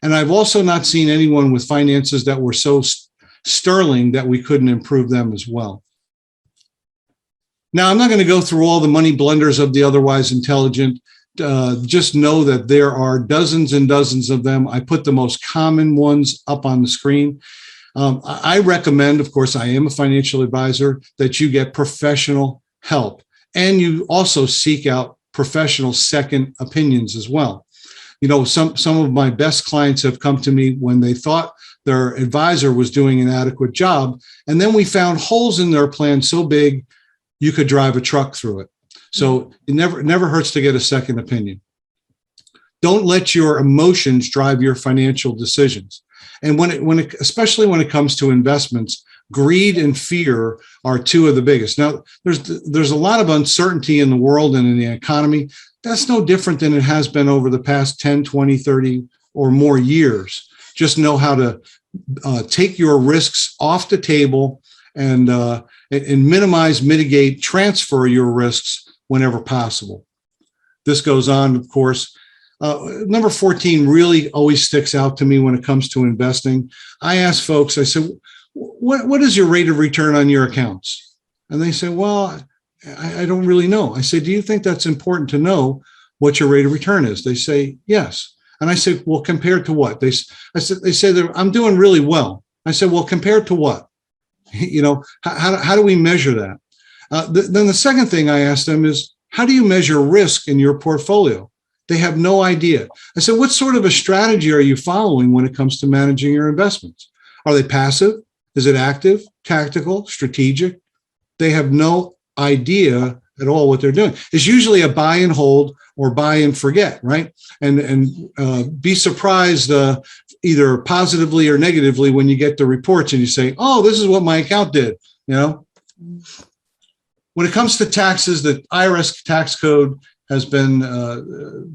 And I've also not seen anyone with finances that were so sterling that we couldn't improve them as well. Now, I'm not going to go through all the money blunders of the otherwise intelligent. Just know that there are dozens and dozens of them. I put the most common ones up on the screen. I recommend, of course, I am a financial advisor, that you get professional help, and you also seek out professional second opinions as well. Some of my best clients have come to me when they thought their advisor was doing an adequate job, and then we found holes in their plan so big you could drive a truck through it. So it never hurts to get a second opinion. Don't let your emotions drive your financial decisions. And especially when it comes to investments, greed and fear are two of the biggest. Now, there's a lot of uncertainty in the world and in the economy. That's no different than it has been over the past 10, 20, 30 or more years. Just know how to take your risks off the table and minimize, mitigate, transfer your risks whenever possible. This goes on, of course. Number 14 really always sticks out to me when it comes to investing. I ask folks, I said, what is your rate of return on your accounts? And they say, well, I don't really know. I say, do you think that's important to know what your rate of return is? They say, yes. And I say, well, compared to what? They say that I'm doing really well. I said, well, compared to what? You know, how do we measure that? Then the second thing I asked them is, how do you measure risk in your portfolio? They have no idea. I said, what sort of a strategy are you following when it comes to managing your investments? Are they passive? Is it active, tactical, strategic? They have no idea at all what they're doing. It's usually a buy and hold or buy and forget, right? And be surprised either positively or negatively when you get the reports and you say, oh, this is what my account did, you know? When it comes to taxes, the IRS tax code has been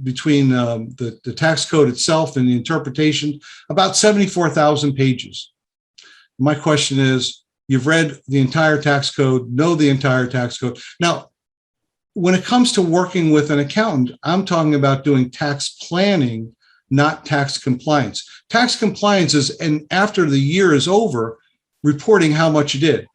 between the tax code itself and the interpretation, about 74,000 pages. My question is, you've read the entire tax code, know the entire tax code. Now, when it comes to working with an accountant, I'm talking about doing tax planning, not tax compliance. Tax compliance is, and after the year is over, reporting how much you did.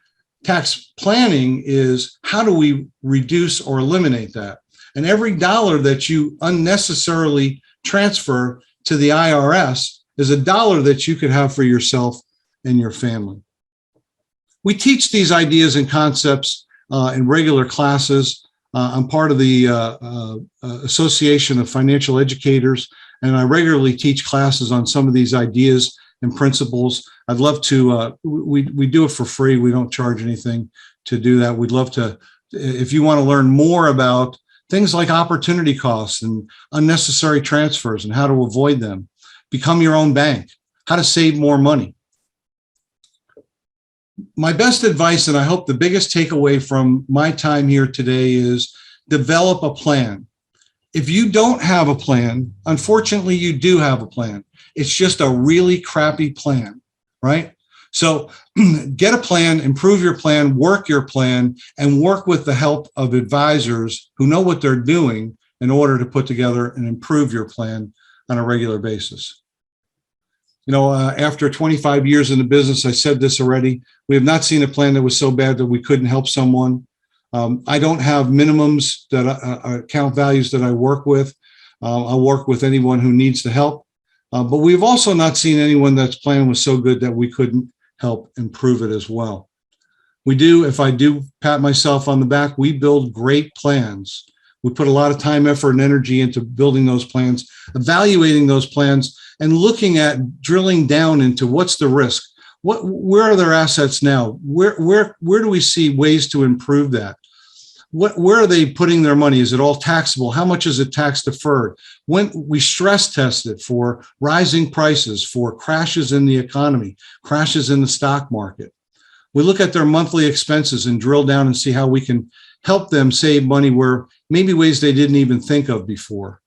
Tax planning is, how do we reduce or eliminate that? And every dollar that you unnecessarily transfer to the IRS is a dollar that you could have for yourself and your family. We teach these ideas and concepts in regular classes. I'm part of the Association of Financial Educators, and I regularly teach classes on some of these ideas and principles. I'd love to, we do it for free. We don't charge anything to do that. We'd love to, if you want to learn more about things like opportunity costs and unnecessary transfers and how to avoid them, become your own bank, how to save more money. My best advice, and I hope the biggest takeaway from my time here today, is develop a plan. If you don't have a plan, unfortunately, you do have a plan. It's just a really crappy plan, right? So get a plan, improve your plan, work your plan, and work with the help of advisors who know what they're doing in order to put together and improve your plan on a regular basis. You know, after 25 years in the business, I said this already, we have not seen a plan that was so bad that we couldn't help someone. I don't have minimums that account values that I work with. I'll work with anyone who needs the help. But we've also not seen anyone that's plan was so good that we couldn't help improve it as well. We do, if I do pat myself on the back, we build great plans. We put a lot of time, effort, and energy into building those plans, evaluating those plans, and looking at drilling down into what's the risk. Where are their assets now? Where do we see ways to improve that? Where are they putting their money? Is it all taxable? How much is it tax deferred? When we stress test it for rising prices, for crashes in the economy, crashes in the stock market. We look at their monthly expenses and drill down and see how we can help them save money where maybe ways they didn't even think of before.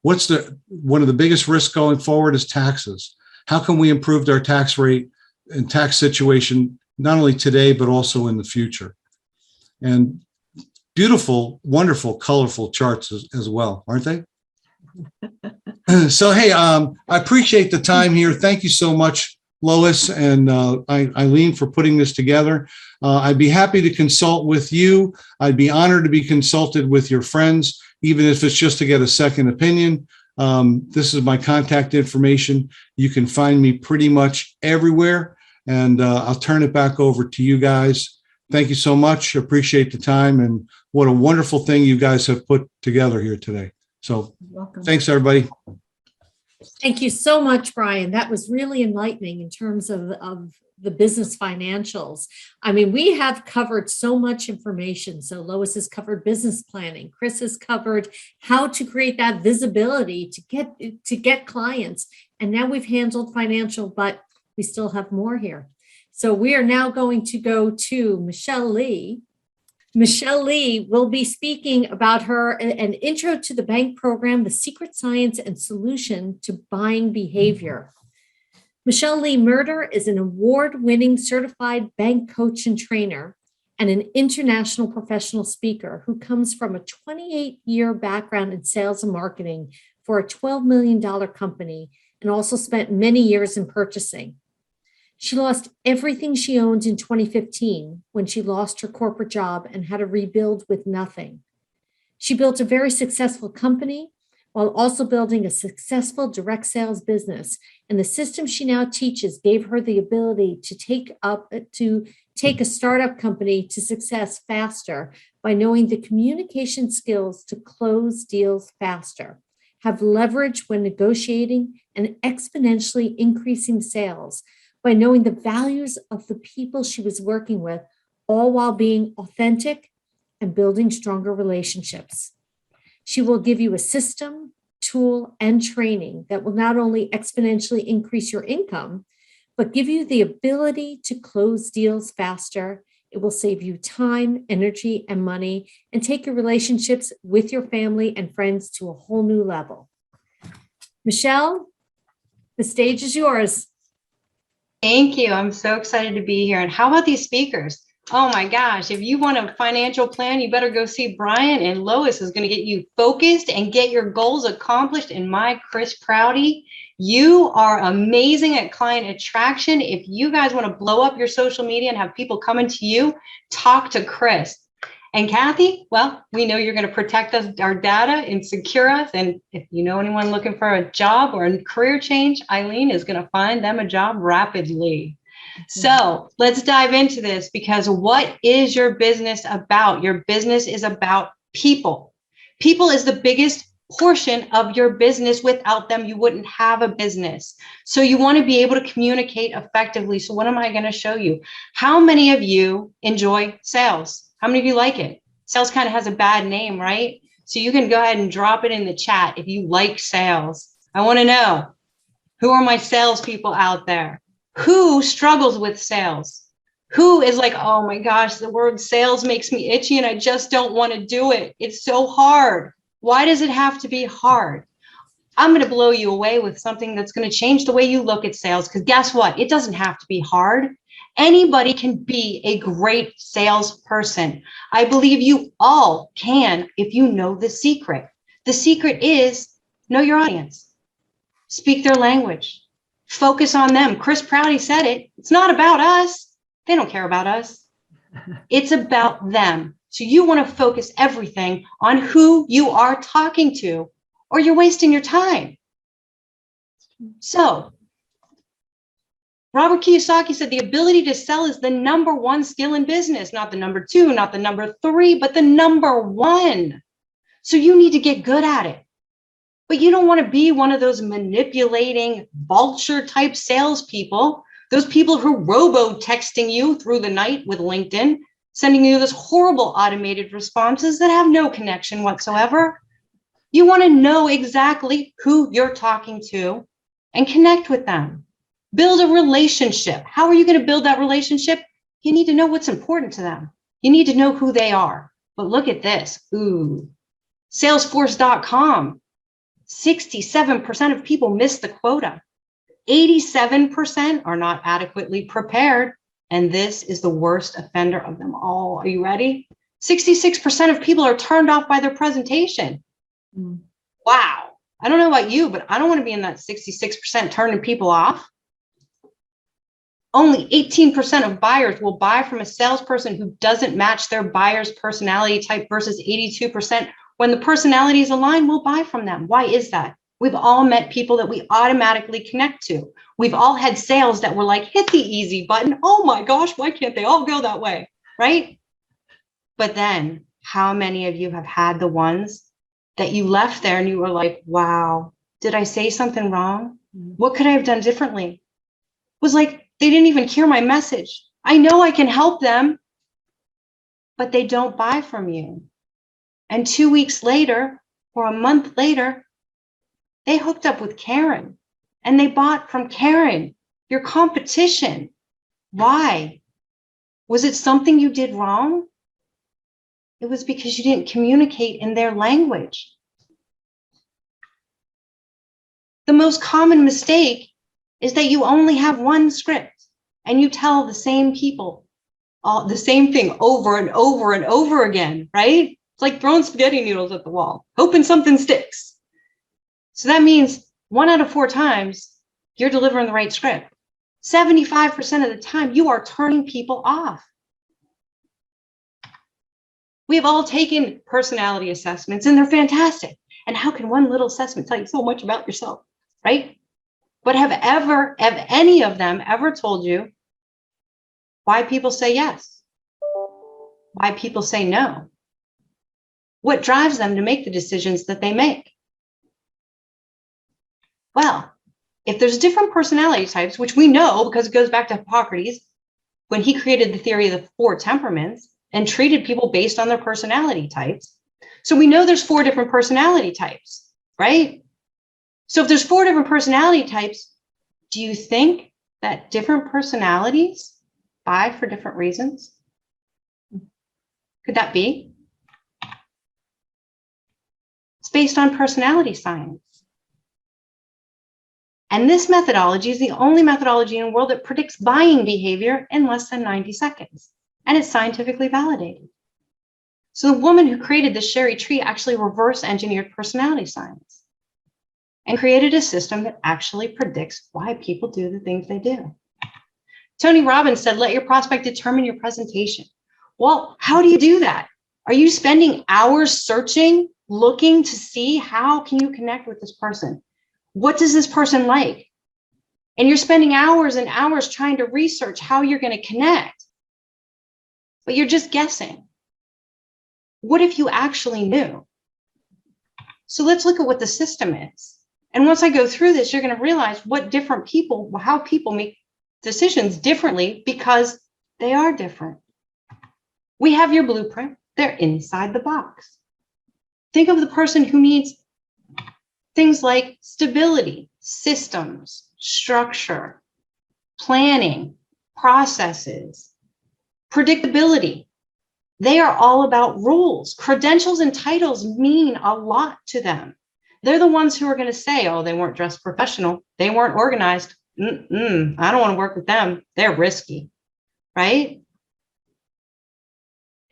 One of the biggest risks going forward is taxes. How can we improve our tax rate and tax situation, not only today, but also in the future? And beautiful, wonderful, colorful charts as well, aren't they? So, hey, I appreciate the time here. Thank you so much, Lois and Eileen, for putting this together. I'd be happy to consult with you. I'd be honored to be consulted with your friends, even if it's just to get a second opinion. This is my contact information. You can find me pretty much everywhere, and I'll turn it back over to you guys. Thank you so much. Appreciate the time, and what a wonderful thing you guys have put together here today. So thanks, everybody. Thank you so much, Brian. That was really enlightening in terms of the business financials. I mean, we have covered so much information. So Lois has covered business planning. Chris has covered how to create that visibility to get clients. And now we've handled financial, but we still have more here. So we are now going to go to Michelle Lee. Michelle Lee will be speaking about an intro to the bank program, the secret science and solution to buying behavior. Michelle Lee Murder is an award-winning certified bank coach and trainer and an international professional speaker who comes from a 28-year background in sales and marketing for a $12 million company and also spent many years in purchasing. She lost everything she owned in 2015 when she lost her corporate job and had to rebuild with nothing. She built a very successful company while also building a successful direct sales business. And the system she now teaches gave her the ability to take a startup company to success faster by knowing the communication skills to close deals faster, have leverage when negotiating, and exponentially increasing sales by knowing the values of the people she was working with, all while being authentic and building stronger relationships. She will give you a system, tool, and training that will not only exponentially increase your income, but give you the ability to close deals faster. It will save you time, energy, and money, and take your relationships with your family and friends to a whole new level. Michelle, the stage is yours. Thank you. I'm so excited to be here. And how about these speakers? Oh my gosh, if you want a financial plan, you better go see Brian, and Lois is going to get you focused and get your goals accomplished in my Chris Prouty. You are amazing at client attraction. If you guys want to blow up your social media and have people coming to you, talk to Chris. And Kathy, well, we know you're going to protect us, our data, and secure us. And if you know anyone looking for a job or a career change, Eileen is going to find them a job rapidly. So let's dive into this, because what is your business about? Your business is about people. People is the biggest portion of your business. Without them, you wouldn't have a business. So you want to be able to communicate effectively. So what am I going to show you? How many of you enjoy sales? How many of you like it? Sales kind of has a bad name, right? So you can go ahead and drop it in the chat if you like sales. I want to know, who are my salespeople out there? Who struggles with sales? Who is like, oh my gosh, the word sales makes me itchy and I just don't want to do it. It's so hard. Why does it have to be hard? I'm going to blow you away with something that's going to change the way you look at sales. Because guess what? It doesn't have to be hard. Anybody can be a great salesperson. I believe you all can if you know the secret. The secret is know your audience. Speak their language. Focus on them. Chris Prouty said it. It's not about us. They don't care about us. It's about them. So you want to focus everything on who you are talking to, or you're wasting your time. So Robert Kiyosaki said the ability to sell is the #1 skill in business, not the #2, not the #3, but the #1. So you need to get good at it. But you don't want to be one of those manipulating vulture type salespeople, those people who robo texting you through the night with LinkedIn, sending you this horrible automated responses that have no connection whatsoever. You want to know exactly who you're talking to and connect with them. Build a relationship. How are you going to build that relationship? You need to know what's important to them. You need to know who they are. But look at this. Ooh, Salesforce.com. 67% of people miss the quota. 87% are not adequately prepared. And this is the worst offender of them all. Are you ready? 66% of people are turned off by their presentation. Wow. I don't know about you, but I don't want to be in that 66% turning people off. Only 18% of buyers will buy from a salesperson who doesn't match their buyer's personality type versus 82% when the personalities align, will buy from them. Why is that? We've all met people that we automatically connect to. We've all had sales that were like, hit the easy button. Oh my gosh, why can't they all go that way? Right? But then how many of you have had the ones that you left there and you were like, wow, Did I say something wrong? What could I have done differently? It was like, they didn't even hear my message. I know I can help them, but they don't buy from you. And 2 weeks later, or a month later, they hooked up with Karen and they bought from Karen, your competition. Why? Was it something you did wrong? It was because you didn't communicate in their language. The most common mistake is that you only have one script and you tell the same people the same thing over and over and over again, right? It's like throwing spaghetti noodles at the wall, hoping something sticks. So that means 1 out of 4 times you're delivering the right script. 75% of the time you are turning people off. We have all taken personality assessments and they're fantastic. And how can one little assessment tell you so much about yourself, right? But have any of them ever told you why people say yes? Why people say no? What drives them to make the decisions that they make? Well, if there's different personality types, which we know because it goes back to Hippocrates, when he created the theory of the 4 temperaments and treated people based on their personality types. So we know there's 4 different personality types, right? So if there's 4 different personality types, do you think that different personalities buy for different reasons? Could that be? It's based on personality science. And this methodology is the only methodology in the world that predicts buying behavior in less than 90 seconds. And it's scientifically validated. So the woman who created this Sherry tree actually reverse engineered personality science and created a system that actually predicts why people do the things they do. Tony Robbins said, let your prospect determine your presentation. Well, how do you do that? Are you spending hours searching, looking to see how can you connect with this person? What does this person like? And you're spending hours and hours trying to research how you're going to connect, but you're just guessing. What if you actually knew? So let's look at what the system is. And once I go through this, you're going to realize what different people, how people make decisions differently because they are different. We have your blueprint. They're inside the box. Think of the person who needs things like stability, systems, structure, planning, processes, predictability. They are all about rules. Credentials and titles mean a lot to them. They're the ones who are going to say, oh, they weren't dressed professional. They weren't organized. I don't want to work with them. They're risky, right?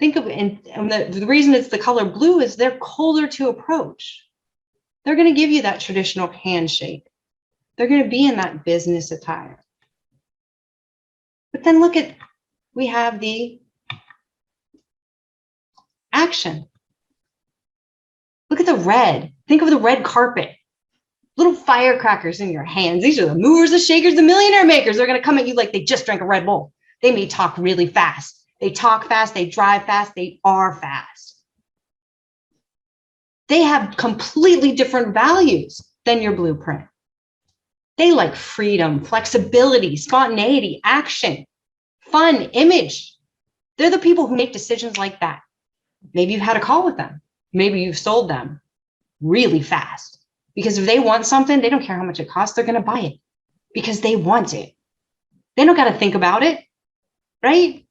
Think of it, and the reason it's the color blue is they're colder to approach. They're going to give you that traditional handshake. They're going to be in that business attire. But then look at, we have the action. Look at the red. Think of the red carpet. Little firecrackers in your hands. These are the movers, the shakers, the millionaire makers. They're going to come at you like they just drank a Red Bull. They may talk really fast. They talk fast. They drive fast. They are fast. They have completely different values than your blueprint. They like freedom, flexibility, spontaneity, action, fun, image. They're the people who make decisions like that. Maybe you've had a call with them. Maybe you've sold them really fast. Because if they want something, they don't care how much it costs. They're going to buy it because they want it. They don't got to think about it, right?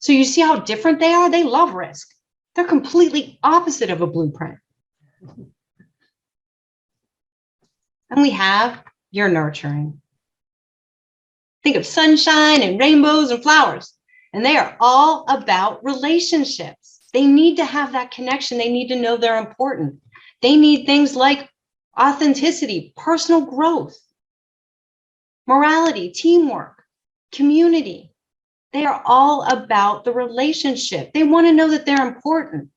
So you see how different they are? They love risk. They're completely opposite of a blueprint. And we have your nurturing. Think of sunshine and rainbows and flowers. And they are all about relationships. They need to have that connection. They need to know they're important. They need things like authenticity, personal growth, morality, teamwork, community. They are all about the relationship. They want to know that they're important.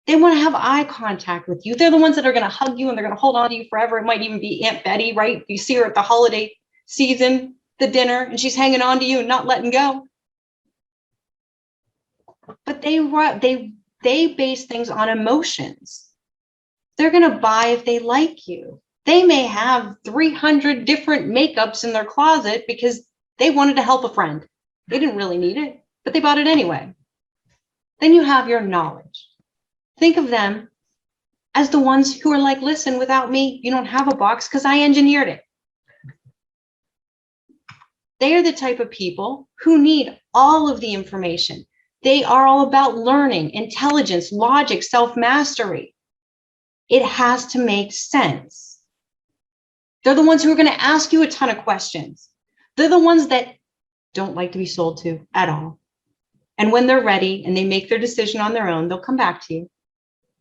They want to have eye contact with you. They're the ones that are going to hug you and they're going to hold on to you forever. It might even be Aunt Betty, right? You see her at the holiday season, the dinner, and she's hanging on to you and not letting go. But they base things on emotions. They're going to buy if they like you. They may have 300 different makeups in their closet because they wanted to help a friend. They didn't really need it, but they bought it anyway. Then you have your knowledge. Think of them as the ones who are like, listen, without me, you don't have a box because I engineered it. They are the type of people who need all of the information. They are all about learning, intelligence, logic, self-mastery. It has to make sense. They're the ones who are going to ask you a ton of questions. They're the ones that don't like to be sold to at all. And when they're ready and they make their decision on their own, they'll come back to you.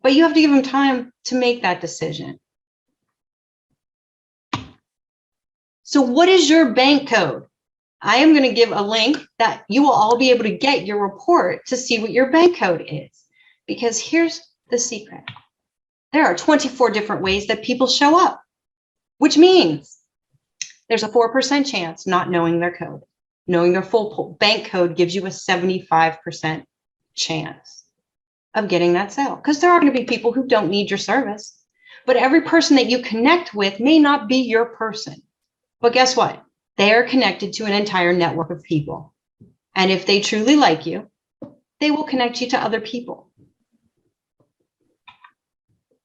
But you have to give them time to make that decision. So what is your bank code? I am going to give a link that you will all be able to get your report to see what your bank code is. Because here's the secret. There are 24 different ways that people show up, which means there's a 4% chance not knowing their code. Knowing their full bank code gives you a 75% chance of getting that sale. Because there are going to be people who don't need your service. But every person that you connect with may not be your person. But guess what? They are connected to an entire network of people. And if they truly like you, they will connect you to other people.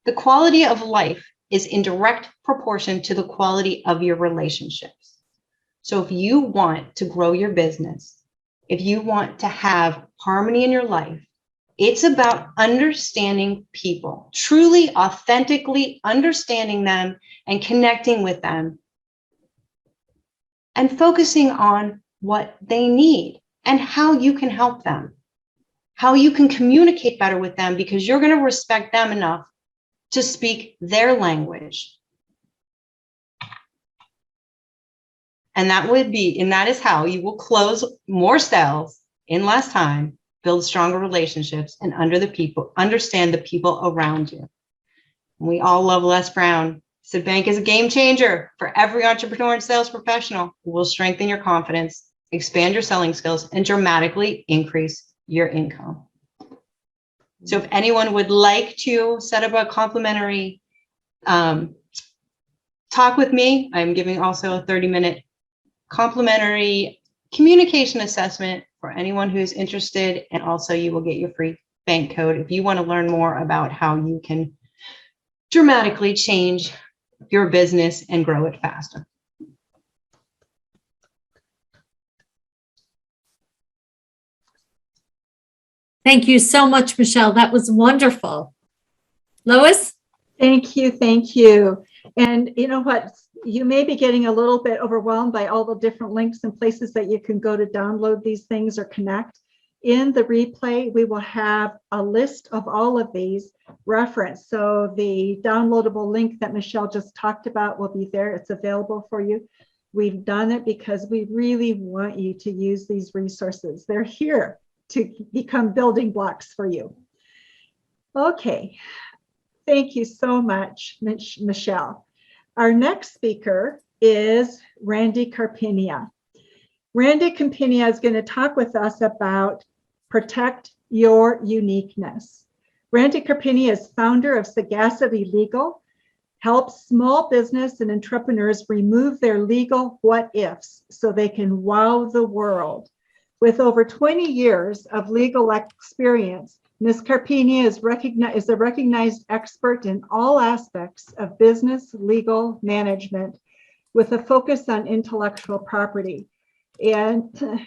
The quality of life is in direct proportion to the quality of your relationships. So if you want to grow your business, if you want to have harmony in your life, it's about understanding people, truly, authentically understanding them and connecting with them and focusing on what they need and how you can help them, how you can communicate better with them because you're going to respect them enough to speak their language. And that is how you will close more sales in less time, build stronger relationships, and understand the people around you. And we all love Les Brown. So bank is a game changer for every entrepreneur and sales professional who will strengthen your confidence, expand your selling skills, and dramatically increase your income. So if anyone would like to set up a complimentary talk with me, I'm giving also a 30-minute complimentary communication assessment for anyone who's interested. And also you will get your free bank code if you want to learn more about how you can dramatically change your business and grow it faster. Thank you so much, Michelle. That was wonderful. Lois? Thank you. Thank you. And you know what? You may be getting a little bit overwhelmed by all the different links and places that you can go to download these things or connect. In the replay, we will have a list of all of these referenced. So the downloadable link that Michelle just talked about will be there. It's available for you. We've done it because we really want you to use these resources. They're here to become building blocks for you. Okay. Thank you so much, Michelle. Our next speaker is Randy Carpinia. Randy Carpinia is going to talk with us about protect your uniqueness. Randy Carpinia is founder of Sagacity Legal, helps small business and entrepreneurs remove their legal what ifs so they can wow the world. With over 20 years of legal experience, Ms. Carpinia is a recognized expert in all aspects of business, legal, management, with a focus on intellectual property. And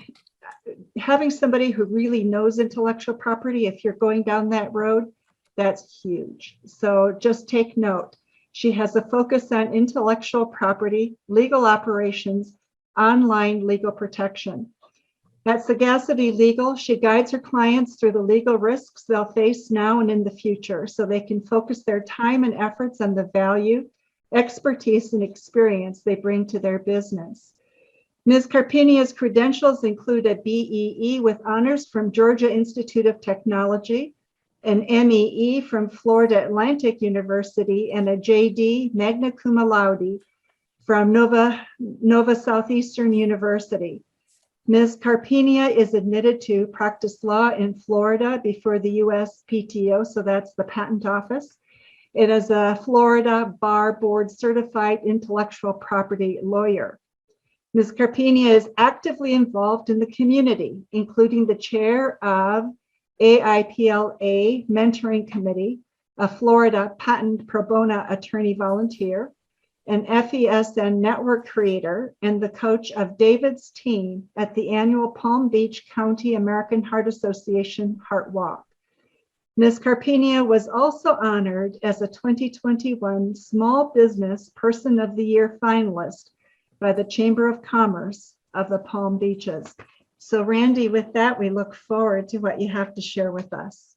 having somebody who really knows intellectual property, if you're going down that road, that's huge. So just take note. She has a focus on intellectual property, legal operations, online legal protection. At Sagacity Legal, she guides her clients through the legal risks they'll face now and in the future so they can focus their time and efforts on the value, expertise, and experience they bring to their business. Ms. Carpinia's credentials include a BEE with honors from Georgia Institute of Technology, an MEE from Florida Atlantic University, and a JD magna cum laude from Nova Southeastern University. Ms. Carpinia is admitted to practice law in Florida before the USPTO, so that's the patent office, and is a Florida Bar Board certified intellectual property lawyer. Ms. Carpinia is actively involved in the community, including the chair of AIPLA Mentoring Committee, a Florida patent pro bono attorney volunteer, an FESN network creator, and the coach of David's team at the annual Palm Beach County American Heart Association Heart Walk. Ms. Carpinia was also honored as a 2021 Small Business Person of the Year finalist by the Chamber of Commerce of the Palm Beaches. So Randy, with that, we look forward to what you have to share with us.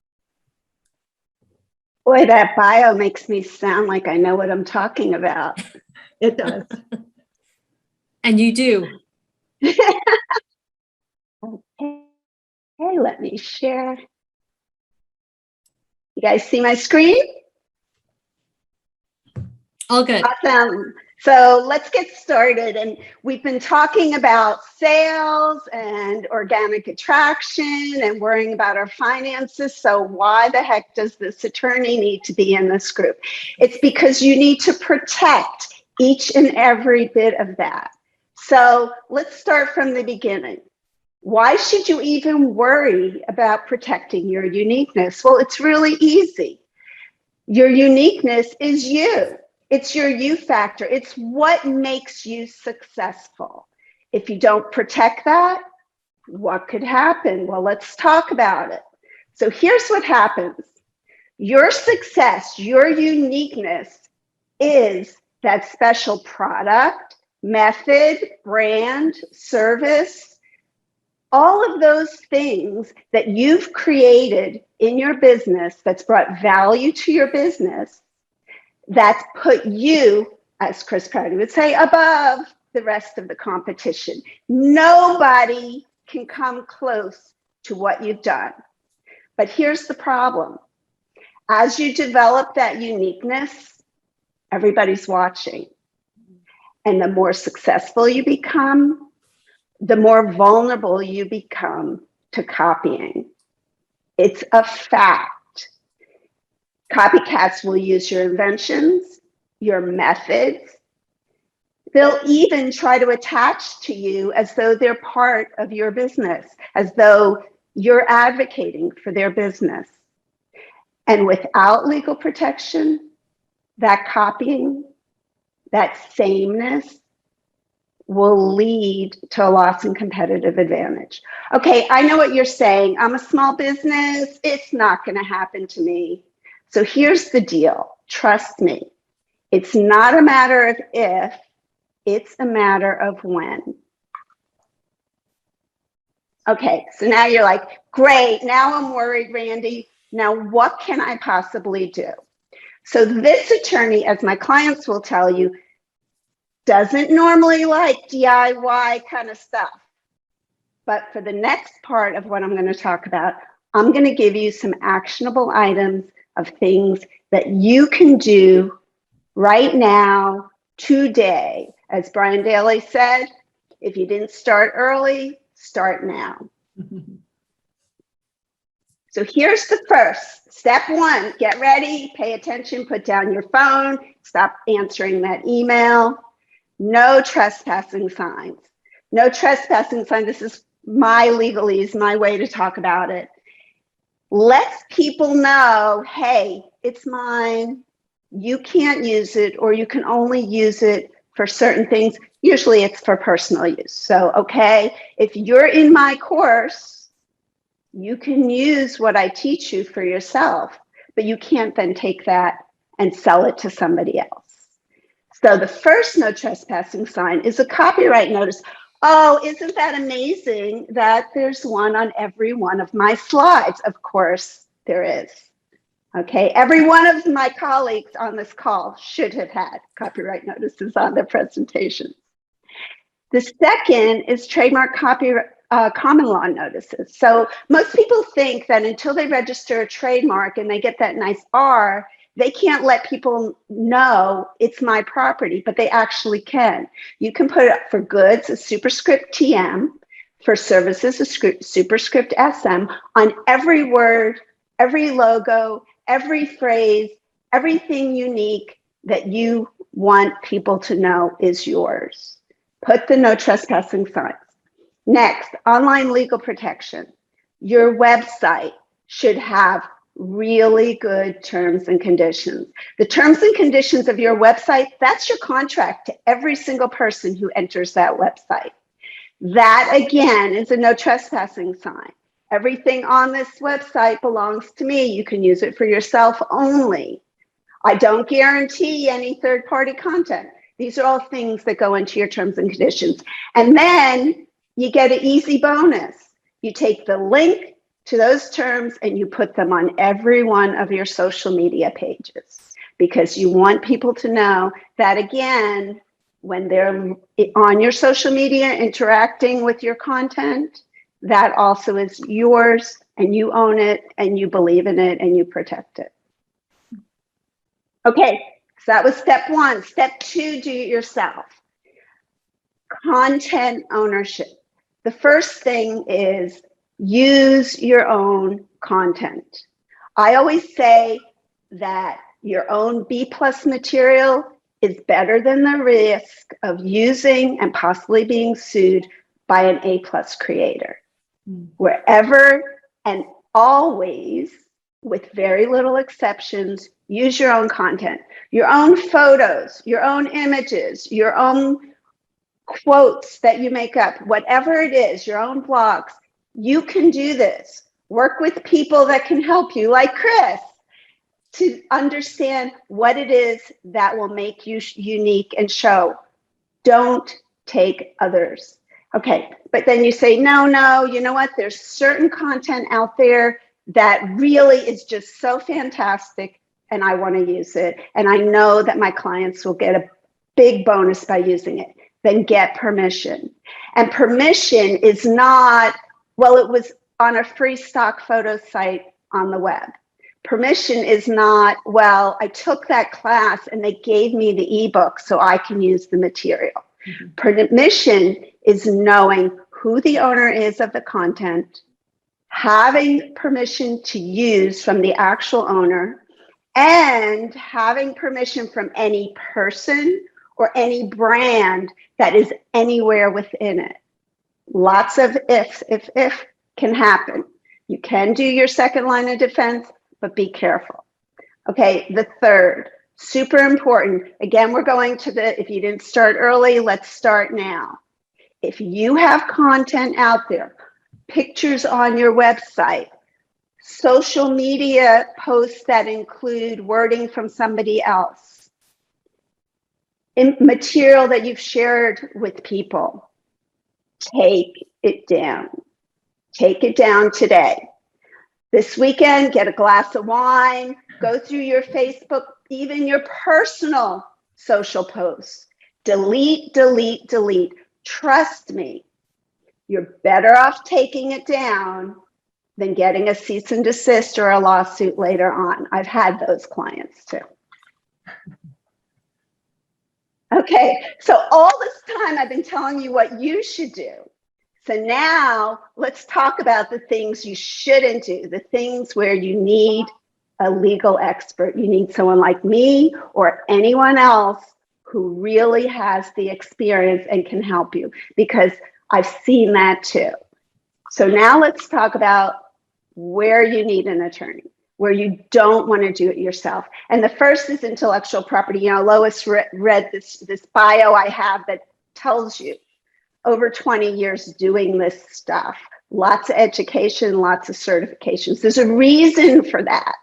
Boy, that bio makes me sound like I know what I'm talking about. It does. And you do. Okay, let me share. You guys see my screen? All good. Awesome. So let's get started. And we've been talking about sales and organic attraction and worrying about our finances. So why the heck does this attorney need to be in this group? It's because you need to protect each and every bit of that. So let's start from the beginning. Why should you even worry about protecting your uniqueness? Well, it's really easy. Your uniqueness is you. It's your you factor. It's what makes you successful. If you don't protect that, what could happen? Well, let's talk about it. So here's what happens. Your success, your uniqueness is that special product, method, brand, service, all of those things that you've created in your business that's brought value to your business, that's put you, as Chris Prouty would say, above the rest of the competition. Nobody can come close to what you've done. But here's the problem. As you develop that uniqueness, everybody's watching. And the more successful you become, the more vulnerable you become to copying. It's a fact. Copycats will use your inventions, your methods. They'll even try to attach to you as though they're part of your business, as though you're advocating for their business. And without legal protection, that copying, that sameness will lead to a loss in competitive advantage. Okay, I know what you're saying. I'm a small business. It's not going to happen to me. So here's the deal. Trust me. It's not a matter of if, it's a matter of when. Okay, so now you're like, great, now I'm worried, Randy. Now what can I possibly do? So this attorney, as my clients will tell you, doesn't normally like DIY kind of stuff. But for the next part of what I'm going to talk about, I'm going to give you some actionable items of things that you can do right now, today. As Brian Daly said, if you didn't start early, start now. So here's the first. Step one, get ready, pay attention, put down your phone, stop answering that email. No trespassing signs. No trespassing signs. This is my legalese, my way to talk about it. Lets people know, hey, it's mine. You can't use it, or you can only use it for certain things. Usually it's for personal use. So, okay, if you're in my course, you can use what I teach you for yourself, but you can't then take that and sell it to somebody else. So the first no trespassing sign is a copyright notice. Oh, isn't that amazing that there's one on every one of my slides? Of course there is. Okay, every one of my colleagues on this call should have had copyright notices on their presentations. The second is trademark copyright common law notices. So most people think that until they register a trademark and they get that nice R, they can't let people know it's my property, but they actually can. You can put it up for goods, a superscript TM, for services, a superscript SM, on every word, every logo, every phrase, Everything unique that you want people to know is yours. Put the no trespassing signs. Next, online legal protection. Your website should have really good terms and conditions. The terms and conditions of your website, that's your contract to every single person who enters that website. That, again, is a no trespassing sign. Everything on this website belongs to me. You can use it for yourself only. I don't guarantee any third-party content. These are all things that go into your terms and conditions. And then you get an easy bonus. You take the link to those terms and you put them on every one of your social media pages, because you want people to know that, again, when they're on your social media interacting with your content, that also is yours and you own it and you believe in it and you protect it. Okay, so that was step one. Step two, do it yourself. Content ownership. The first thing is use your own content. I always say that your own B+ material is better than the risk of using and possibly being sued by an A+ creator. Wherever and always, with very little exceptions, use your own content, your own photos, your own images, your own quotes that you make up, whatever it is, your own blogs. You can do this. Work with people that can help you, like Chris, to understand what it is that will make you unique and show. Don't take others. Okay, but then you say, no, you know what? There's certain content out there that really is just so fantastic and I want to use it. And I know that my clients will get a big bonus by using it. Then get permission. And permission is not, well, it was on a free stock photo site on the web. Permission is not, well, I took that class and they gave me the ebook so I can use the material. Mm-hmm. Permission is knowing who the owner is of the content, having permission to use from the actual owner, and having permission from any person or any brand that is anywhere within it. Lots of if can happen. You can do your second line of defense, but be careful. Okay, the third, super important. Again, we're going to the, if you didn't start early, let's start now. If you have content out there, pictures on your website, social media posts that include wording from somebody else, material that you've shared with people, take it down. Take it down today. This weekend, get a glass of wine, go through your Facebook, even your personal social posts. Delete, delete, delete. Trust me, you're better off taking it down than getting a cease and desist or a lawsuit later on. I've had those clients too. Okay, so all this time I've been telling you what you should do. So now let's talk about the things you shouldn't do, the things where you need a legal expert. You need someone like me or anyone else who really has the experience and can help you, because I've seen that too. So now let's talk about where you need an attorney, where you don't want to do it yourself. And the first is intellectual property. You know, Lois read this bio I have that tells you over 20 years doing this stuff, lots of education, lots of certifications. There's a reason for that.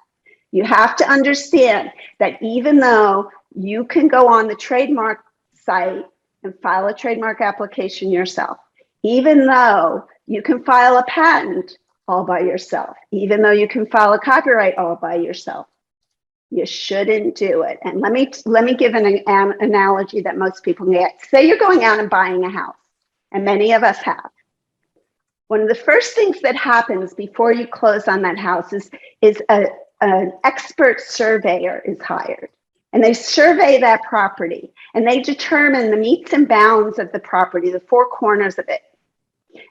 You have to understand that even though you can go on the trademark site and file a trademark application yourself, even though you can file a patent all by yourself, even though you can file a copyright all by yourself, you shouldn't do it. And let me give an analogy that most people get. Say you're going out and buying a house, and many of us have. One of the first things that happens before you close on that house is an expert surveyor is hired. And they survey that property and they determine the metes and bounds of the property, the four corners of it.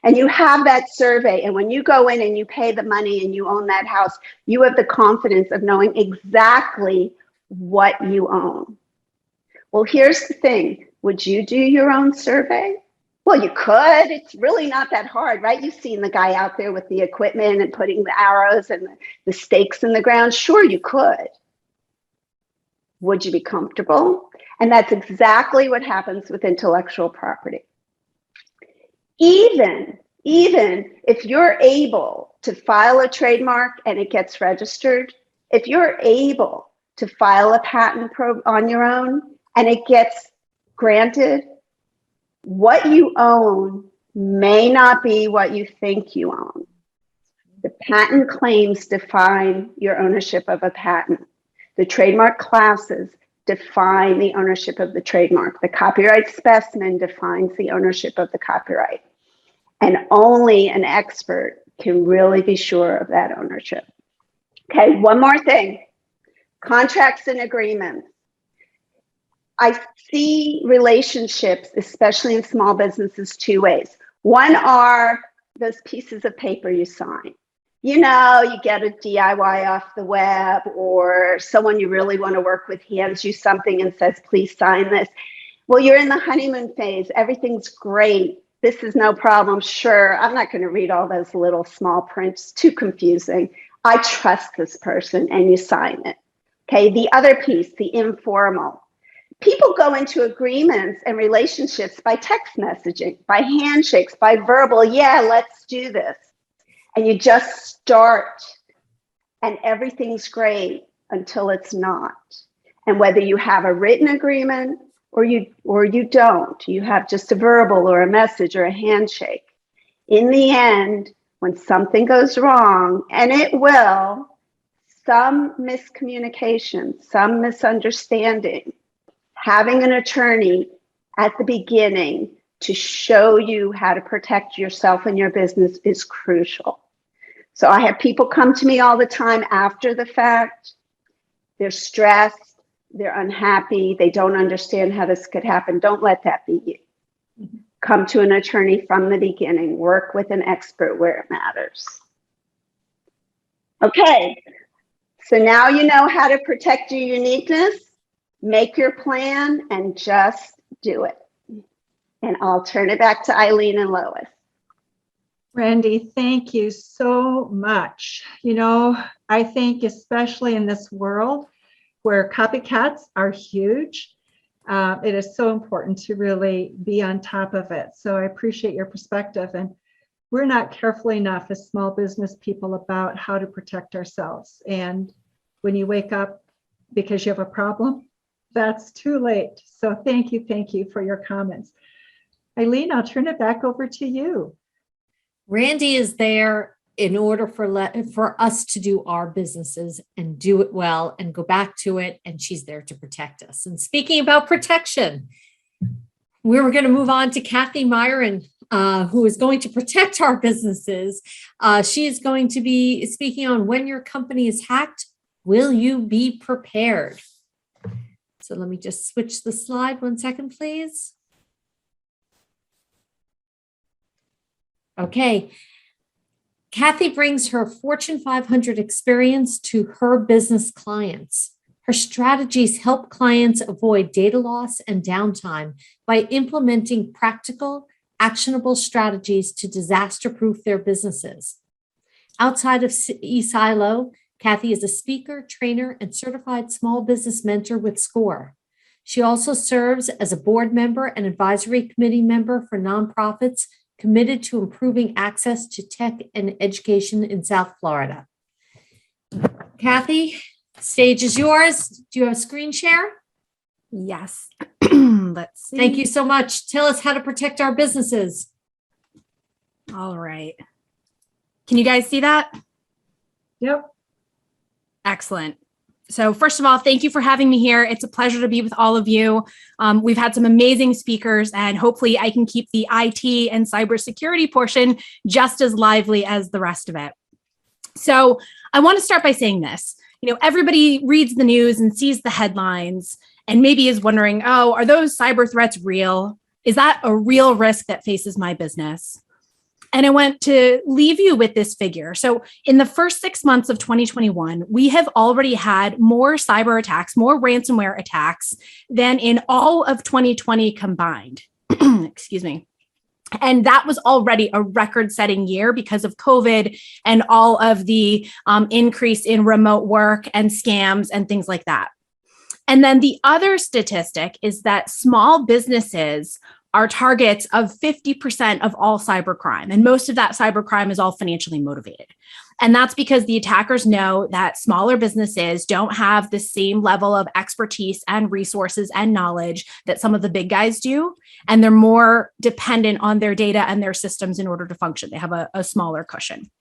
And you have that survey. And when you go in and you pay the money and you own that house, you have the confidence of knowing exactly what you own. Well, here's the thing. Would you do your own survey? Well, you could. It's really not that hard, right? You've seen the guy out there with the equipment and putting the arrows and the stakes in the ground. Sure, you could. Would you be comfortable? And that's exactly what happens with intellectual property. Even if you're able to file a trademark and it gets registered, if you're able to file a patent on your own and it gets granted, what you own may not be what you think you own. The patent claims define your ownership of a patent. The trademark classes define the ownership of the trademark. The copyright specimen defines the ownership of the copyright. And only an expert can really be sure of that ownership. Okay, one more thing. Contracts and agreements. I see relationships, especially in small businesses, two ways. One are those pieces of paper you sign. You know, you get a DIY off the web, or someone you really want to work with hands you something and says, please sign this. Well, you're in the honeymoon phase. Everything's great. This is no problem. Sure, I'm not going to read all those little small prints. Too confusing. I trust this person, and you sign it. Okay, the other piece, the informal. People go into agreements and relationships by text messaging, by handshakes, by verbal, yeah, let's do this. And you just start and everything's great until it's not. And whether you have a written agreement or you don't, you have just a verbal or a message or a handshake. In the end, when something goes wrong, and it will, some miscommunication, some misunderstanding, having an attorney at the beginning to show you how to protect yourself and your business is crucial. So I have people come to me all the time after the fact. They're stressed, they're unhappy, they don't understand how this could happen. Don't let that be you. Come to an attorney from the beginning. Work with an expert where it matters. Okay, so now you know how to protect your uniqueness. Make your plan and just do it. And I'll turn it back to Eileen and Lois. Randy, thank you so much. You know, I think especially in this world where copycats are huge, it is so important to really be on top of it. So I appreciate your perspective. And we're not careful enough as small business people about how to protect ourselves. And when you wake up because you have a problem, that's too late. So thank you for your comments. Eileen, I'll turn it back over to you. Randy is there in order for us to do our businesses and do it well and go back to it. And she's there to protect us. And speaking about protection, we were going to move on to Kathy Myron, who is going to protect our businesses. She is going to be speaking on when your company is hacked, will you be prepared? So let me just switch the slide 1 second, please. Okay. Kathy brings her Fortune 500 experience to her business clients. Her strategies help clients avoid data loss and downtime by implementing practical, actionable strategies to disaster-proof their businesses. Outside of eSilo, Kathy is a speaker, trainer, and certified small business mentor with SCORE. She also serves as a board member and advisory committee member for nonprofits committed to improving access to tech and education in South Florida. Kathy, stage is yours. Do you have a screen share? Yes. Let's see. Thank you so much. Tell us how to protect our businesses. All right. Can you guys see that? Yep. Excellent. So first of all, thank you for having me here. It's a pleasure to be with all of you. We've had some amazing speakers, and hopefully I can keep the IT and cybersecurity portion just as lively as the rest of it. So I want to start by saying this. You know, everybody reads the news and sees the headlines and maybe is wondering, oh, are those cyber threats real? Is that a real risk that faces my business? And I want to leave you with this figure. So in the first 6 months of 2021, we have already had more cyber attacks, more ransomware attacks than in all of 2020 combined. Excuse me. And that was already a record-setting year because of COVID and all of the increase in remote work and scams and things like that. And then the other statistic is that small businesses are targets of 50% of all cybercrime. And most of that cybercrime is all financially motivated. And that's because the attackers know that smaller businesses don't have the same level of expertise and resources and knowledge that some of the big guys do. And they're more dependent on their data and their systems in order to function. They have a smaller cushion.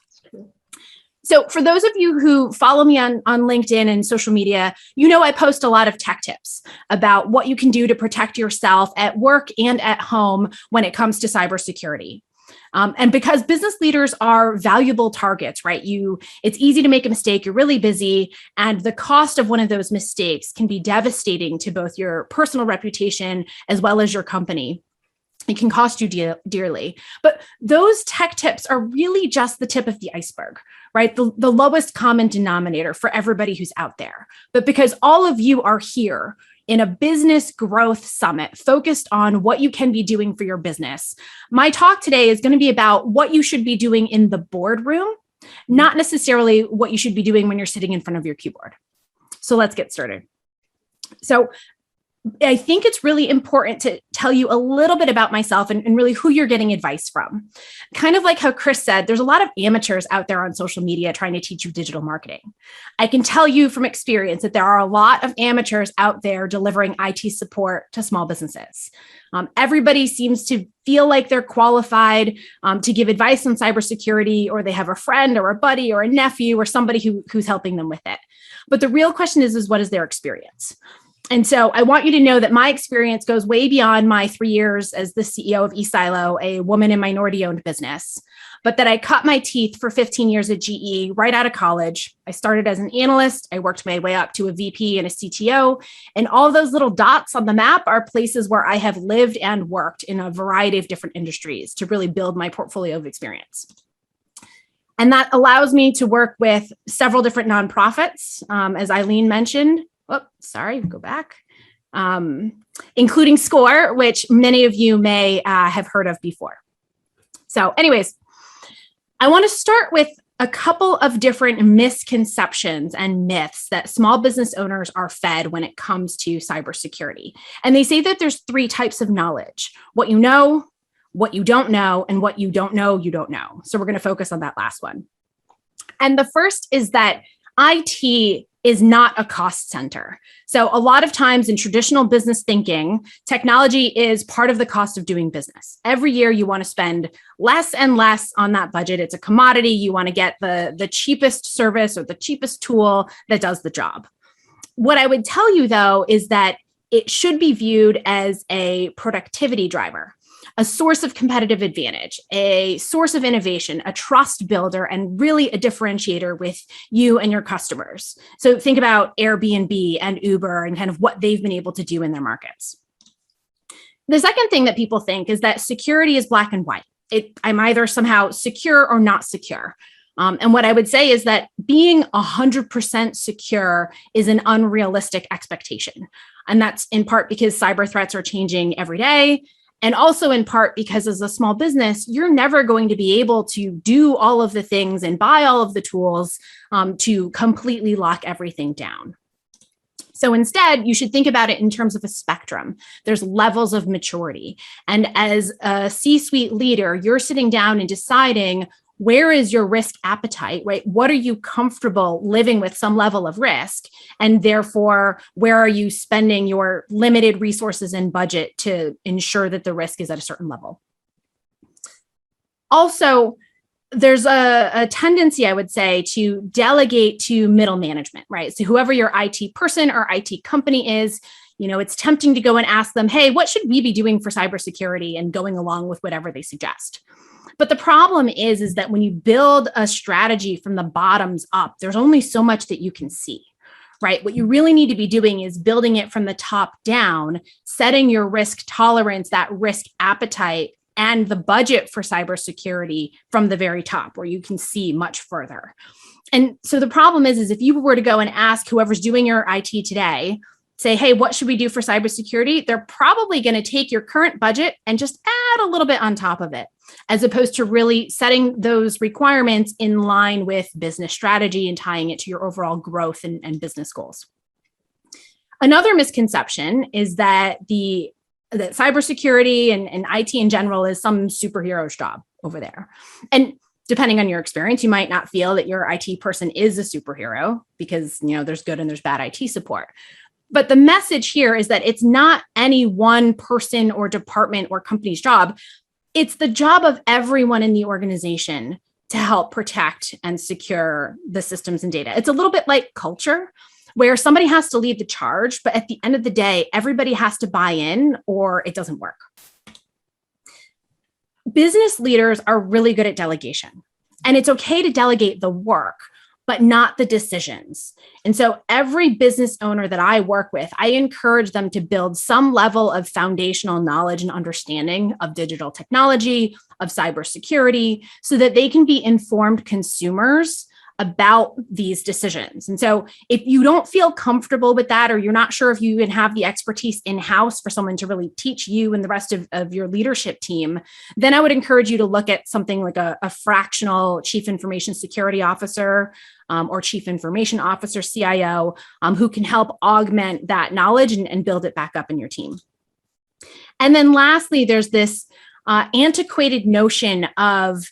So for those of you who follow me on LinkedIn and social media, you know I post a lot of tech tips about what you can do to protect yourself at work and at home when it comes to cybersecurity. And because business leaders are valuable targets, right? It's easy to make a mistake, you're really busy, and the cost of one of those mistakes can be devastating to both your personal reputation as well as your company. It can cost you dearly. But those tech tips are really just the tip of the iceberg, right? The lowest common denominator for everybody who's out there. But because all of you are here in a business growth summit focused on what you can be doing for your business, my talk today is going to be about what you should be doing in the boardroom, not necessarily what you should be doing when you're sitting in front of your keyboard. So let's get started. So I think it's really important to tell you a little bit about myself and really who you're getting advice from. Kind of like how Chris said, there's a lot of amateurs out there on social media trying to teach you digital marketing. I can tell you from experience that there are a lot of amateurs out there delivering IT support to small businesses. Everybody seems to feel like they're qualified to give advice on cybersecurity, or they have a friend or a buddy or a nephew or somebody who's helping them with it. But the real question is what is their experience? And so I want you to know that my experience goes way beyond my 3 years as the CEO of eSilo, a woman and minority-owned business, but that I cut my teeth for 15 years at GE right out of college. I started as an analyst. I worked my way up to a VP and a CTO. And all of those little dots on the map are places where I have lived and worked in a variety of different industries to really build my portfolio of experience. And that allows me to work with several different nonprofits, as Eileen mentioned. Oh, sorry, go back. Including SCORE, which many of you may have heard of before. So anyways, I want to start with a couple of different misconceptions and myths that small business owners are fed when it comes to cybersecurity. And they say that there's 3 types of knowledge: what you know, what you don't know, and what you don't know, you don't know. So we're going to focus on that last one. And the first is that IT is not a cost center. So a lot of times in traditional business thinking, technology is part of the cost of doing business. Every year you want to spend less and less on that budget. It's a commodity. You want to get the cheapest service or the cheapest tool that does the job. What I would tell you though, is that it should be viewed as a productivity driver, a source of competitive advantage, a source of innovation, a trust builder, and really a differentiator with you and your customers. So think about Airbnb and Uber and kind of what they've been able to do in their markets. The second thing that people think is that security is black and white. I'm either somehow secure or not secure. And what I would say is that being 100% secure is an unrealistic expectation. And that's in part because cyber threats are changing every day. And also in part because as a small business, you're never going to be able to do all of the things and buy all of the tools to completely lock everything down. So instead, you should think about it in terms of a spectrum. There's levels of maturity. And as a C-suite leader, you're sitting down and deciding, where is your risk appetite, right? What are you comfortable living with some level of risk? And therefore, where are you spending your limited resources and budget to ensure that the risk is at a certain level? Also, there's a tendency, I would say, to delegate to middle management, right? So whoever your IT person or IT company is, it's tempting to go and ask them, hey, what should we be doing for cybersecurity, and going along with whatever they suggest. But the problem is that when you build a strategy from the bottoms up, there's only so much that you can see, right? What you really need to be doing is building it from the top down, setting your risk tolerance, that risk appetite and the budget for cybersecurity from the very top, where you can see much further. And so the problem is if you were to go and ask whoever's doing your IT today, say, hey, what should we do for cybersecurity? They're probably going to take your current budget and just add a little bit on top of it, as opposed to really setting those requirements in line with business strategy and tying it to your overall growth and business goals. Another misconception is that that cybersecurity and IT in general is some superhero's job over there. And depending on your experience, you might not feel that your IT person is a superhero because, there's good and there's bad IT support. But the message here is that it's not any one person or department or company's job. It's the job of everyone in the organization to help protect and secure the systems and data. It's a little bit like culture, where somebody has to lead the charge, but at the end of the day, everybody has to buy in or it doesn't work. Business leaders are really good at delegation, and it's okay to delegate the work, but not the decisions. And so every business owner that I work with, I encourage them to build some level of foundational knowledge and understanding of digital technology, of cybersecurity, so that they can be informed consumers about these decisions. And so if you don't feel comfortable with that, or you're not sure if you even have the expertise in-house for someone to really teach you and the rest of your leadership team, then I would encourage you to look at something like a fractional chief information security officer or chief information officer, CIO, who can help augment that knowledge and build it back up in your team. And then lastly, there's this antiquated notion of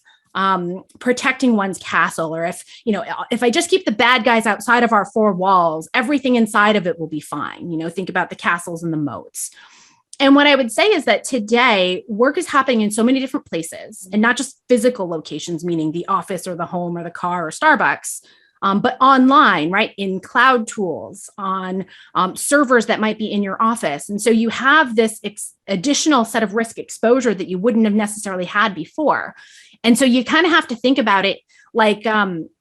protecting one's castle, or if I just keep the bad guys outside of our four walls, everything inside of it will be fine. Think about the castles and the moats. And what I would say is that today work is happening in so many different places, and not just physical locations, meaning the office or the home or the car or Starbucks, but online, right? In cloud tools, on servers that might be in your office. And so you have this additional set of risk exposure that you wouldn't have necessarily had before. And so you kind of have to think about it like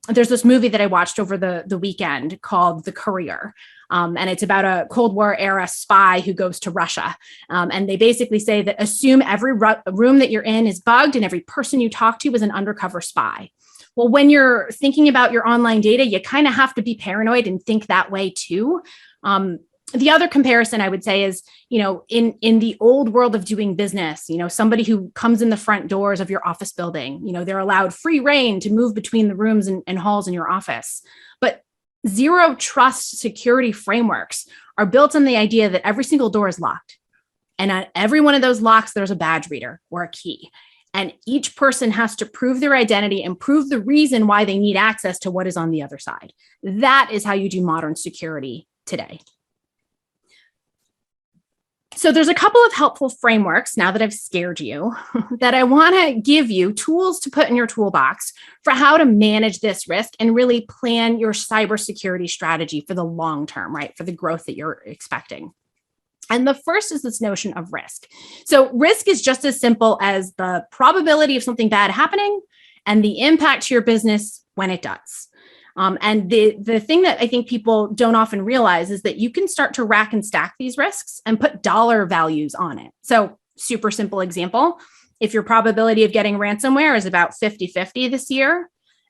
there's this movie that I watched over the weekend called The Courier. And it's about a Cold War era spy who goes to Russia. And they basically say that assume every room that you're in is bugged and every person you talk to is an undercover spy. Well, when you're thinking about your online data, you kind of have to be paranoid and think that way too. The other comparison I would say is, in the old world of doing business, somebody who comes in the front doors of your office building, they're allowed free reign to move between the rooms and halls in your office. But zero trust security frameworks are built on the idea that every single door is locked. And on every one of those locks, there's a badge reader or a key. And each person has to prove their identity and prove the reason why they need access to what is on the other side. That is how you do modern security today. So there's a couple of helpful frameworks, now that I've scared you, that I want to give you tools to put in your toolbox for how to manage this risk and really plan your cybersecurity strategy for the long term, right? For the growth that you're expecting. And the first is this notion of risk. So risk is just as simple as the probability of something bad happening and the impact to your business when it does. And the thing that I think people don't often realize is that you can start to rack and stack these risks and put dollar values on it. So super simple example, if your probability of getting ransomware is about 50-50 this year,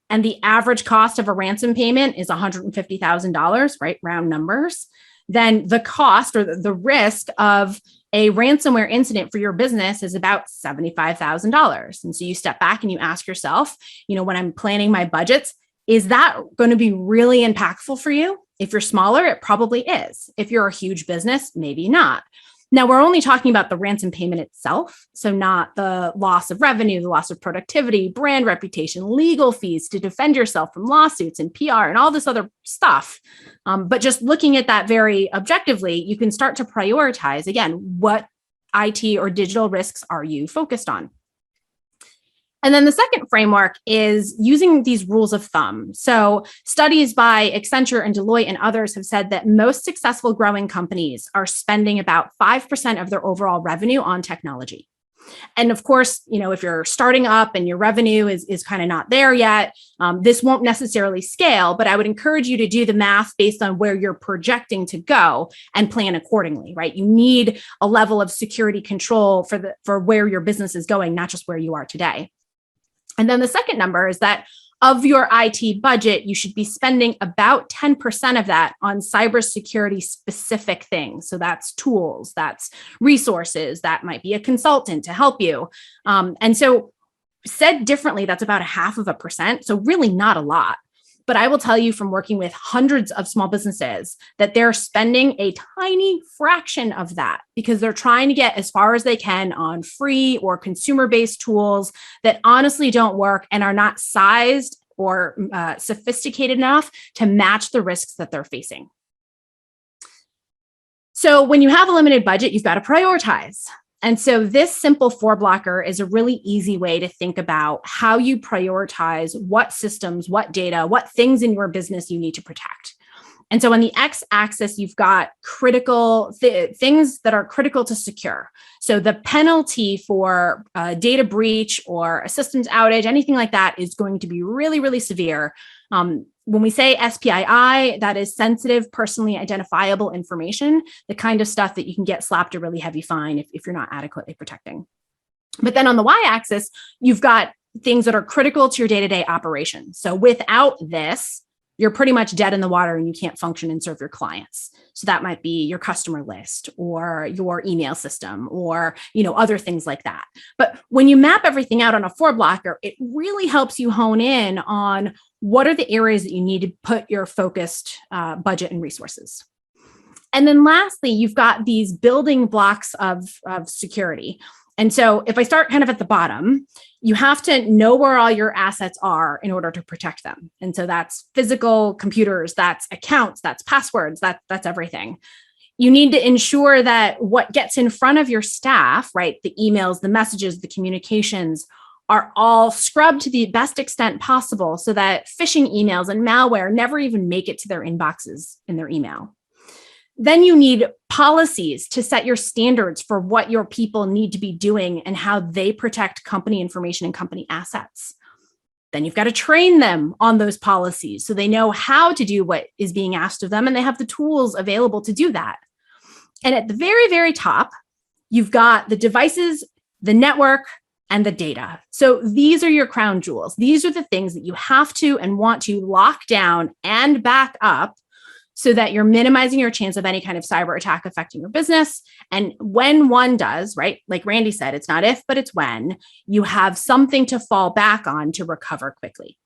and the average cost of a ransom payment is $150,000, right? Round numbers, then the cost or the risk of a ransomware incident for your business is about $75,000. And so you step back and you ask yourself, when I'm planning my budgets, is that going to be really impactful for you? If you're smaller, it probably is. If you're a huge business, maybe not. Now, we're only talking about the ransom payment itself, so not the loss of revenue, the loss of productivity, brand reputation, legal fees to defend yourself from lawsuits and PR and all this other stuff. But just looking at that very objectively, you can start to prioritize, again, what IT or digital risks are you focused on? And then the second framework is using these rules of thumb. So studies by Accenture and Deloitte and others have said that most successful growing companies are spending about 5% of their overall revenue on technology. And of course, if you're starting up and your revenue is kind of not there yet, this won't necessarily scale, but I would encourage you to do the math based on where you're projecting to go and plan accordingly, right? You need a level of security control for where your business is going, not just where you are today. And then the second number is that of your IT budget, you should be spending about 10% of that on cybersecurity specific things. So that's tools, that's resources, that might be a consultant to help you. And so said differently, that's about 0.5%. So really not a lot. But I will tell you from working with hundreds of small businesses that they're spending a tiny fraction of that because they're trying to get as far as they can on free or consumer-based tools that honestly don't work and are not sized or sophisticated enough to match the risks that they're facing. So when you have a limited budget, you've got to prioritize. And so this simple 4-blocker is a really easy way to think about how you prioritize what systems, what data, what things in your business you need to protect. And so on the x-axis, you've got critical things that are critical to secure. So the penalty for a data breach or a systems outage, anything like that is going to be really, really severe. When we say SPII, that is sensitive, personally identifiable information, the kind of stuff that you can get slapped a really heavy fine if you're not adequately protecting. But then on the y-axis, you've got things that are critical to your day-to-day operations. So without this, you're pretty much dead in the water and you can't function and serve your clients. So that might be your customer list or your email system or, other things like that. But when you map everything out on a 4-blocker, it really helps you hone in on what are the areas that you need to put your focused budget and resources. And then lastly, you've got these building blocks of security. And so if I start kind of at the bottom, you have to know where all your assets are in order to protect them. And so that's physical computers, that's accounts, that's passwords, that's everything. You need to ensure that what gets in front of your staff, right, the emails, the messages, the communications are all scrubbed to the best extent possible so that phishing emails and malware never even make it to their inboxes in their email. Then you need policies to set your standards for what your people need to be doing and how they protect company information and company assets. Then you've got to train them on those policies so they know how to do what is being asked of them and they have the tools available to do that. And at the very, very top, you've got the devices, the network, and the data. So these are your crown jewels. These are the things that you have to and want to lock down and back up so that you're minimizing your chance of any kind of cyber attack affecting your business. And when one does, right, like Randy said, it's not if, but it's when, you have something to fall back on to recover quickly.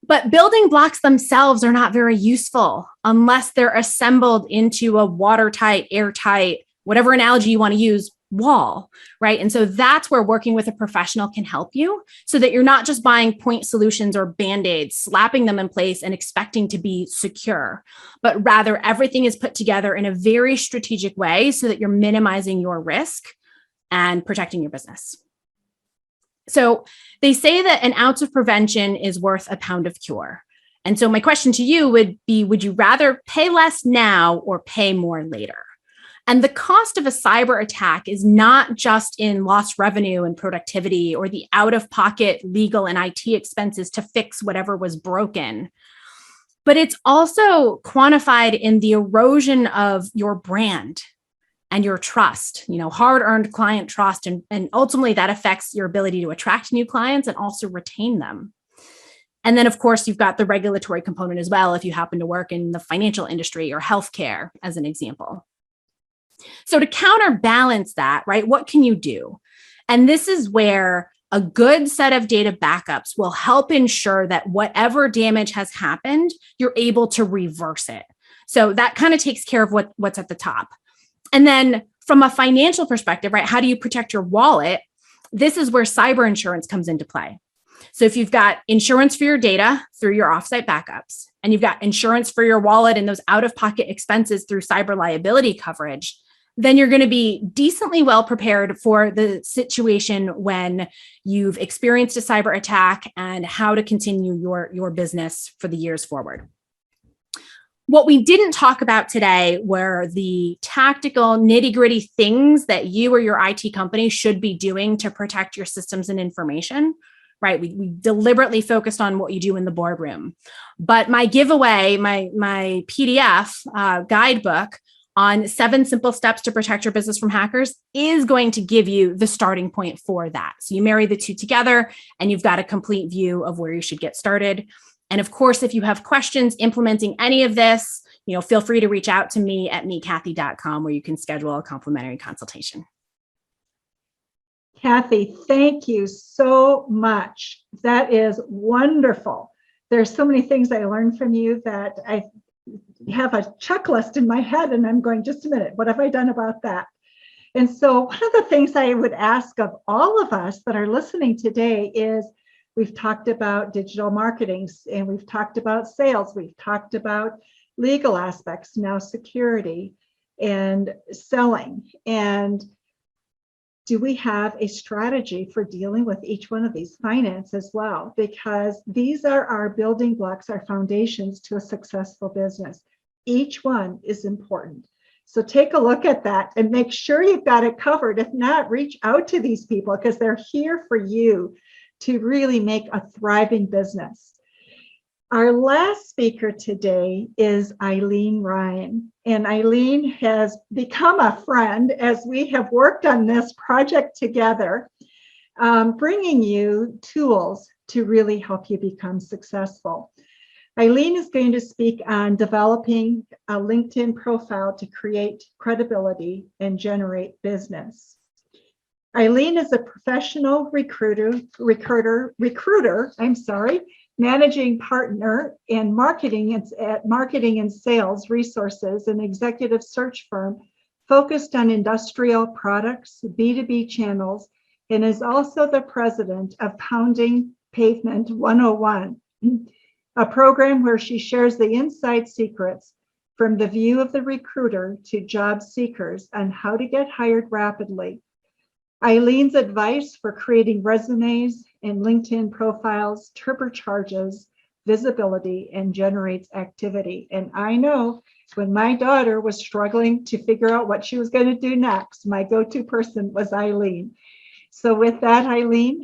But building blocks themselves are not very useful unless they're assembled into a watertight, airtight, whatever analogy you want to use, wall, right? And so that's where working with a professional can help you so that you're not just buying point solutions or Band-Aids, slapping them in place and expecting to be secure, but rather everything is put together in a very strategic way so that you're minimizing your risk and protecting your business. So they say that an ounce of prevention is worth a pound of cure. And so my question to you would be, would you rather pay less now or pay more later? And the cost of a cyber attack is not just in lost revenue and productivity or the out-of-pocket legal and IT expenses to fix whatever was broken, but it's also quantified in the erosion of your brand and your trust, hard-earned client trust. And ultimately that affects your ability to attract new clients and also retain them. And then, of course, you've got the regulatory component as well if you happen to work in the financial industry or healthcare, as an example. So to counterbalance that, right, what can you do? And this is where a good set of data backups will help ensure that whatever damage has happened, you're able to reverse it. So that kind of takes care of what's at the top. And then from a financial perspective, right, how do you protect your wallet? This is where cyber insurance comes into play. So if you've got insurance for your data through your offsite backups, and you've got insurance for your wallet and those out-of-pocket expenses through cyber liability coverage, then you're going to be decently well prepared for the situation when you've experienced a cyber attack and how to continue your business for the years forward. What we didn't talk about today were the tactical nitty-gritty things that you or your IT company should be doing to protect your systems and information, right? We deliberately focused on what you do in the boardroom. But my giveaway, my PDF guidebook on 7 simple steps to protect your business from hackers is going to give you the starting point for that. So you marry the two together and you've got a complete view of where you should get started. And of course, if you have questions implementing any of this, feel free to reach out to me at meetkathy.com where you can schedule a complimentary consultation. Kathy, thank you so much. That is wonderful. There's so many things I learned from you that I have a checklist in my head and I'm going, just a minute, what have I done about that? And so one of the things I would ask of all of us that are listening today is, we've talked about digital marketing and we've talked about sales. We've talked about legal aspects, now security and selling. And do we have a strategy for dealing with each one of these, finance as well? Because these are our building blocks, our foundations to a successful business. Each one is important. So take a look at that and make sure you've got it covered. If not, reach out to these people because they're here for you to really make a thriving business. Our last speaker today is Eileen Ryan. And Eileen has become a friend as we have worked on this project together, bringing you tools to really help you become successful. Eileen is going to speak on developing a LinkedIn profile to create credibility and generate business. Eileen is a professional recruiter, managing partner in marketing and sales resources, an executive search firm focused on industrial products, B2B channels, and is also the president of Pounding Pavement 101, a program where she shares the inside secrets from the view of the recruiter to job seekers on how to get hired rapidly. Eileen's advice for creating resumes and LinkedIn profiles turbocharges visibility and generates activity. And I know when my daughter was struggling to figure out what she was going to do next, my go-to person was Eileen. So with that, Eileen,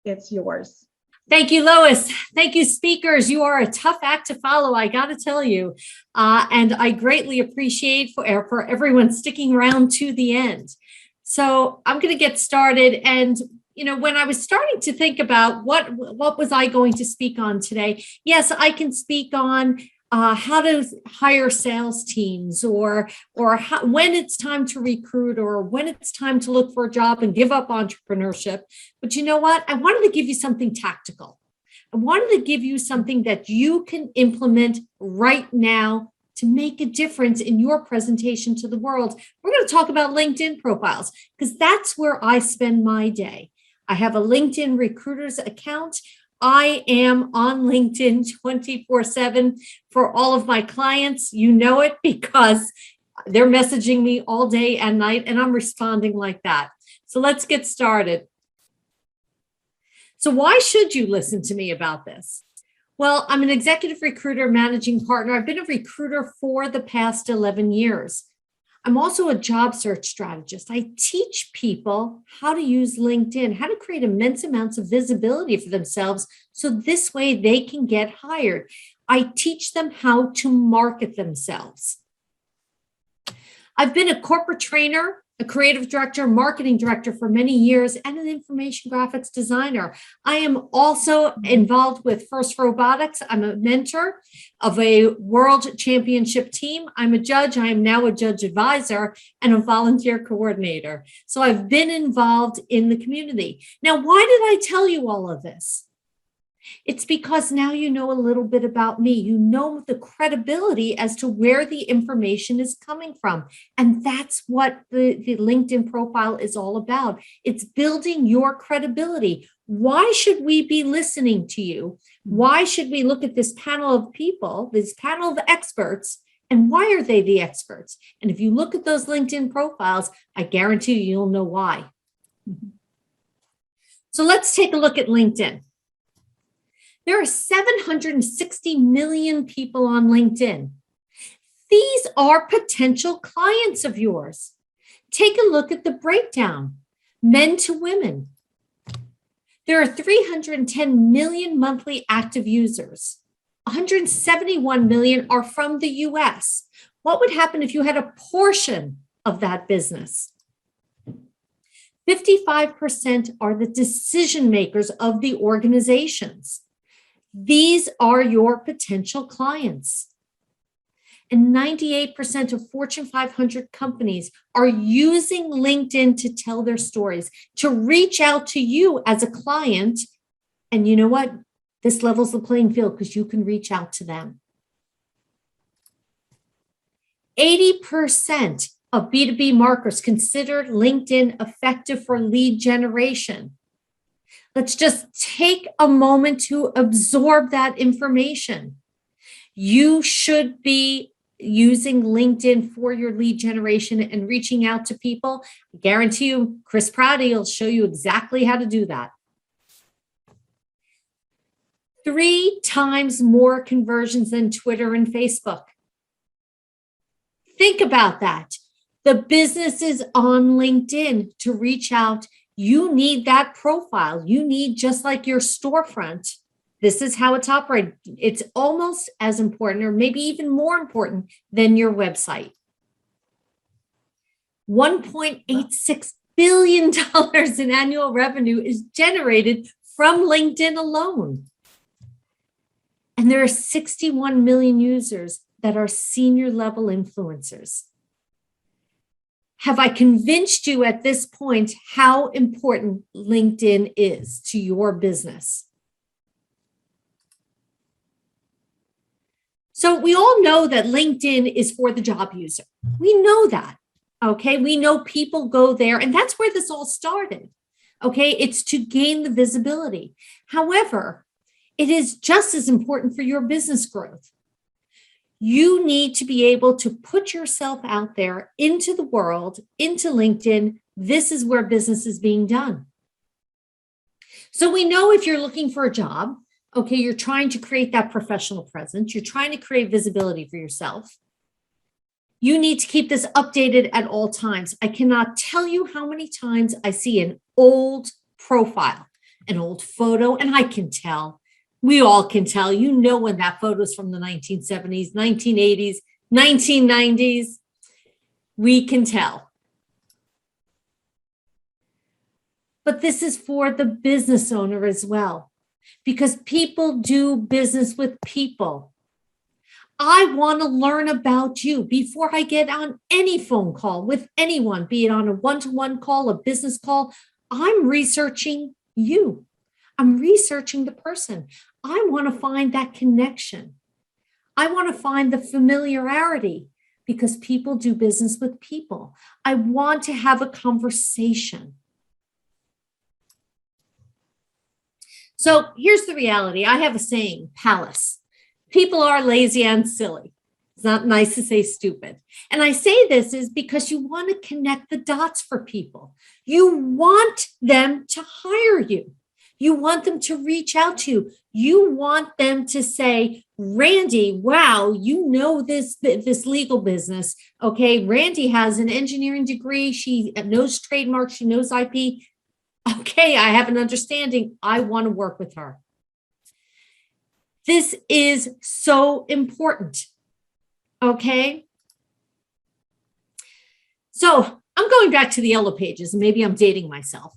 it's yours. Thank you, Lois. Thank you, speakers. You are a tough act to follow, I got to tell you. And I greatly appreciate for everyone sticking around to the end. So I'm going to get started. And, when I was starting to think about what was I going to speak on today? Yes, I can speak on how to hire sales teams or when it's time to recruit or when it's time to look for a job and give up entrepreneurship. But you know what? I wanted to give you something tactical. I wanted to give you something that you can implement right now to make a difference in your presentation to the world. We're going to talk about LinkedIn profiles because that's where I spend my day. I have a LinkedIn recruiters account. I am on LinkedIn 24/7 for all of my clients. You know it because they're messaging me all day and night, and I'm responding like that. So let's get started. So why should you listen to me about this? Well, I'm an executive recruiter, managing partner. I've been a recruiter for the past 11 years. I'm also a job search strategist. I teach people how to use LinkedIn, how to create immense amounts of visibility for themselves so this way they can get hired. I teach them how to market themselves. I've been a corporate trainer, a creative director, marketing director for many years, and an information graphics designer. I am also involved with First Robotics. I'm a mentor of a world championship team. I'm a judge. I am now a judge advisor and a volunteer coordinator. So I've been involved in the community. Now, why did I tell you all of this? It's because now you know a little bit about me. You know the credibility as to where the information is coming from. And that's what the LinkedIn profile is all about. It's building your credibility. Why should we be listening to you? Why should we look at this panel of people, this panel of experts, and why are they the experts? And if you look at those LinkedIn profiles, I guarantee you'll know why. So let's take a look at LinkedIn. There are 760 million people on LinkedIn. These are potential clients of yours. Take a look at the breakdown, men to women. There are 310 million monthly active users. 171 million are from the US. What would happen if you had a portion of that business? 55% are the decision makers of the organizations. These are your potential clients. And 98% of Fortune 500 companies are using LinkedIn to tell their stories, to reach out to you as a client. And you know what? This levels the playing field because you can reach out to them. 80% of B2B marketers consider LinkedIn effective for lead generation. Let's just take a moment to absorb that information. You should be using LinkedIn for your lead generation and reaching out to people. I guarantee you, Chris Prouty will show you exactly how to do that. 3 times more conversions than Twitter and Facebook. Think about that. The business is on LinkedIn to reach out. You need that profile. You need, just like your storefront, this is how it's operated. It's almost as important, or maybe even more important, than your website. $1.86 billion in annual revenue is generated from LinkedIn alone. And there are 61 million users that are senior level influencers. Have I convinced you at this point how important LinkedIn is to your business? So we all know that LinkedIn is for the job user. We know that, okay? We know people go there, and that's where this all started, okay? It's to gain the visibility. However, it is just as important for your business growth. You need to be able to put yourself out there into the world, into LinkedIn. This is where business is being done. So we know if you're looking for a job, okay, you're trying to create that professional presence. You're trying to create visibility for yourself. You need to keep this updated at all times. I cannot tell you how many times I see an old profile, an old photo, and I can tell. We all can tell. You know when that photo is from the 1970s, 1980s, 1990s. We can tell. But this is for the business owner as well, because people do business with people. I want to learn about you before I get on any phone call with anyone, be it on a one-to-one call, a business call. I'm researching you. I'm researching the person. I want to find that connection. I want to find the familiarity, because people do business with people. I want to have a conversation. So here's the reality. I have a saying, palace. People are lazy and silly. It's not nice to say stupid. And I say this is because you want to connect the dots for people. You want them to hire you. You want them to reach out to you. You want them to say, Randy, wow, you know this legal business. Okay, Randy has an engineering degree. She knows trademarks. She knows IP. Okay, I have an understanding. I want to work with her. This is so important. Okay. So I'm going back to the Yellow Pages, and maybe I'm dating myself.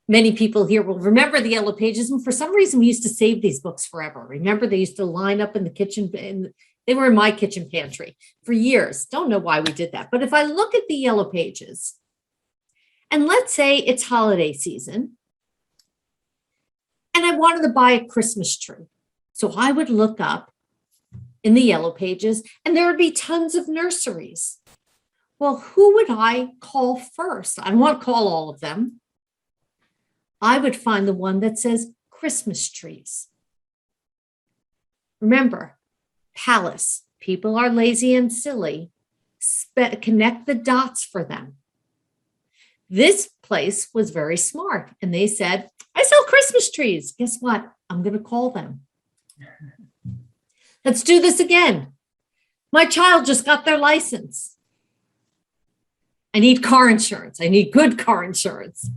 Many people here will remember the Yellow Pages, and for some reason we used to save these books forever. Remember, they used to line up in the kitchen, and they were in my kitchen pantry for years. Don't know why we did that. But if I look at the Yellow Pages, and let's say it's holiday season, and I wanted to buy a Christmas tree. So I would look up in the Yellow Pages, and there would be tons of nurseries. Well, who would I call first? I don't want to call all of them. I would find the one that says Christmas trees. Remember, palace. People are lazy and silly. Connect the dots for them. This place was very smart, and they said, I sell Christmas trees. Guess what? I'm going to call them. Let's do this again. My child just got their license. I need car insurance. I need good car insurance.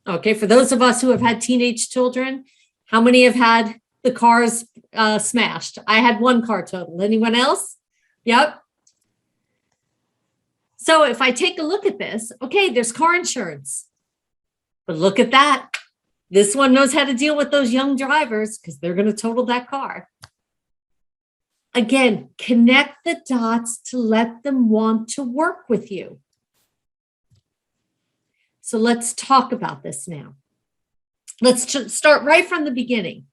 Okay, for those of us who have had teenage children, how many have had the cars smashed? I had one car total. Anyone else? Yep. So if I take a look at this, okay, there's car insurance. But look at that. This one knows how to deal with those young drivers because they're going to total that car. Again, connect the dots to let them want to work with you. So let's talk about this now. Let's start right from the beginning.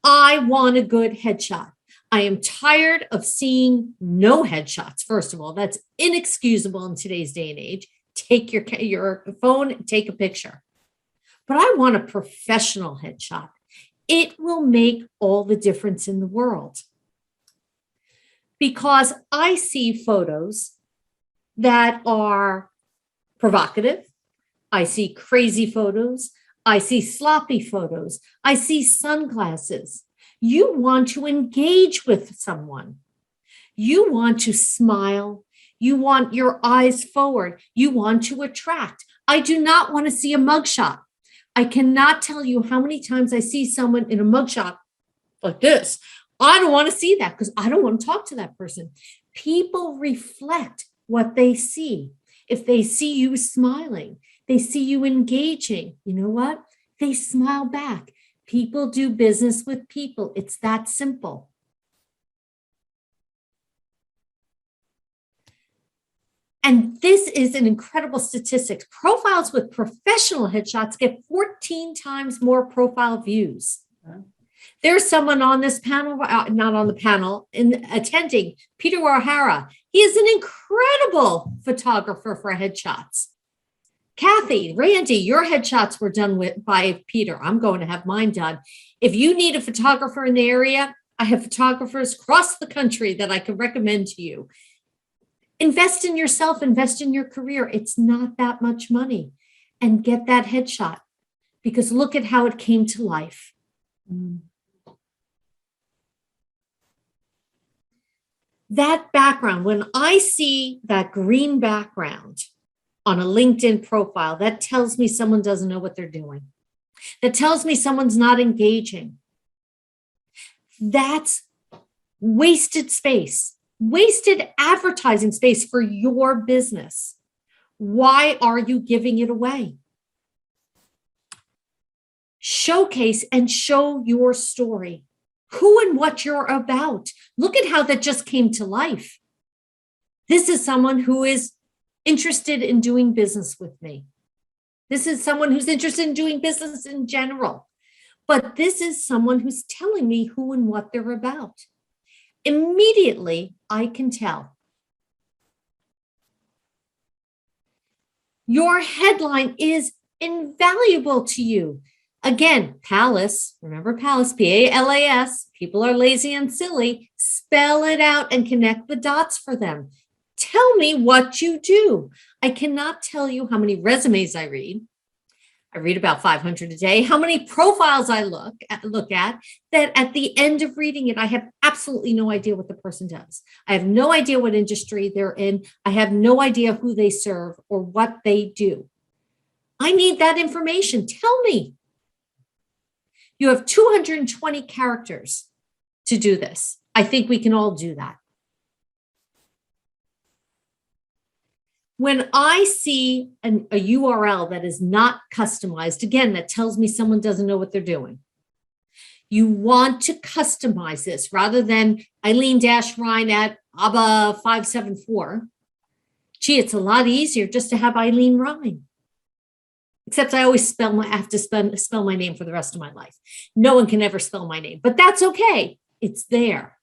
I want a good headshot. I am tired of seeing no headshots. First of all, that's inexcusable in today's day and age. Take your phone, take a picture. But I want a professional headshot. It will make all the difference in the world. Because I see photos that are provocative. I see crazy photos. I see sloppy photos. I see sunglasses. You want to engage with someone. You want to smile. You want your eyes forward. You want to attract. I do not want to see a mugshot. I cannot tell you how many times I see someone in a mugshot like this. I don't want to see that because I don't want to talk to that person. People reflect what they see. If they see you smiling, they see you engaging, you know what? They smile back. People do business with people. It's that simple. And this is an incredible statistic. Profiles with professional headshots get 14 times more profile views. There's someone on this panel, not on the panel, attending, Peter O'Hara. He is an incredible photographer for headshots. Kathy, Randy, your headshots were done by Peter. I'm going to have mine done. If you need a photographer in the area, I have photographers across the country that I could recommend to you. Invest in yourself, invest in your career. It's not that much money. And get that headshot because look at how it came to life. That background, when I see that green background on a LinkedIn profile, that tells me someone doesn't know what they're doing. That tells me someone's not engaging. That's wasted space, wasted advertising space for your business. Why are you giving it away? Showcase and show your story, who and what you're about. Look at how that just came to life. This is someone who is interested in doing business with me. This is someone who's interested in doing business in general. But this is someone who's telling me who and what they're about. Immediately, I can tell. Your headline is invaluable to you. Again, Palace, remember Palace, P-A-L-A-S, people are lazy and silly. Spell it out and connect the dots for them. Tell me what you do. I cannot tell you how many resumes I read. I read about 500 a day. How many profiles I look at that at the end of reading it, I have absolutely no idea what the person does. I have no idea what industry they're in. I have no idea who they serve or what they do. I need that information. Tell me. You have 220 characters to do this. I think we can all do that. When I see a URL that is not customized, again, that tells me someone doesn't know what they're doing. You want to customize this rather than Eileen-Ryan at ABBA 574. Gee, it's a lot easier just to have Eileen Ryan. Except I always have to spell my name for the rest of my life. No one can ever spell my name, but that's okay. It's there.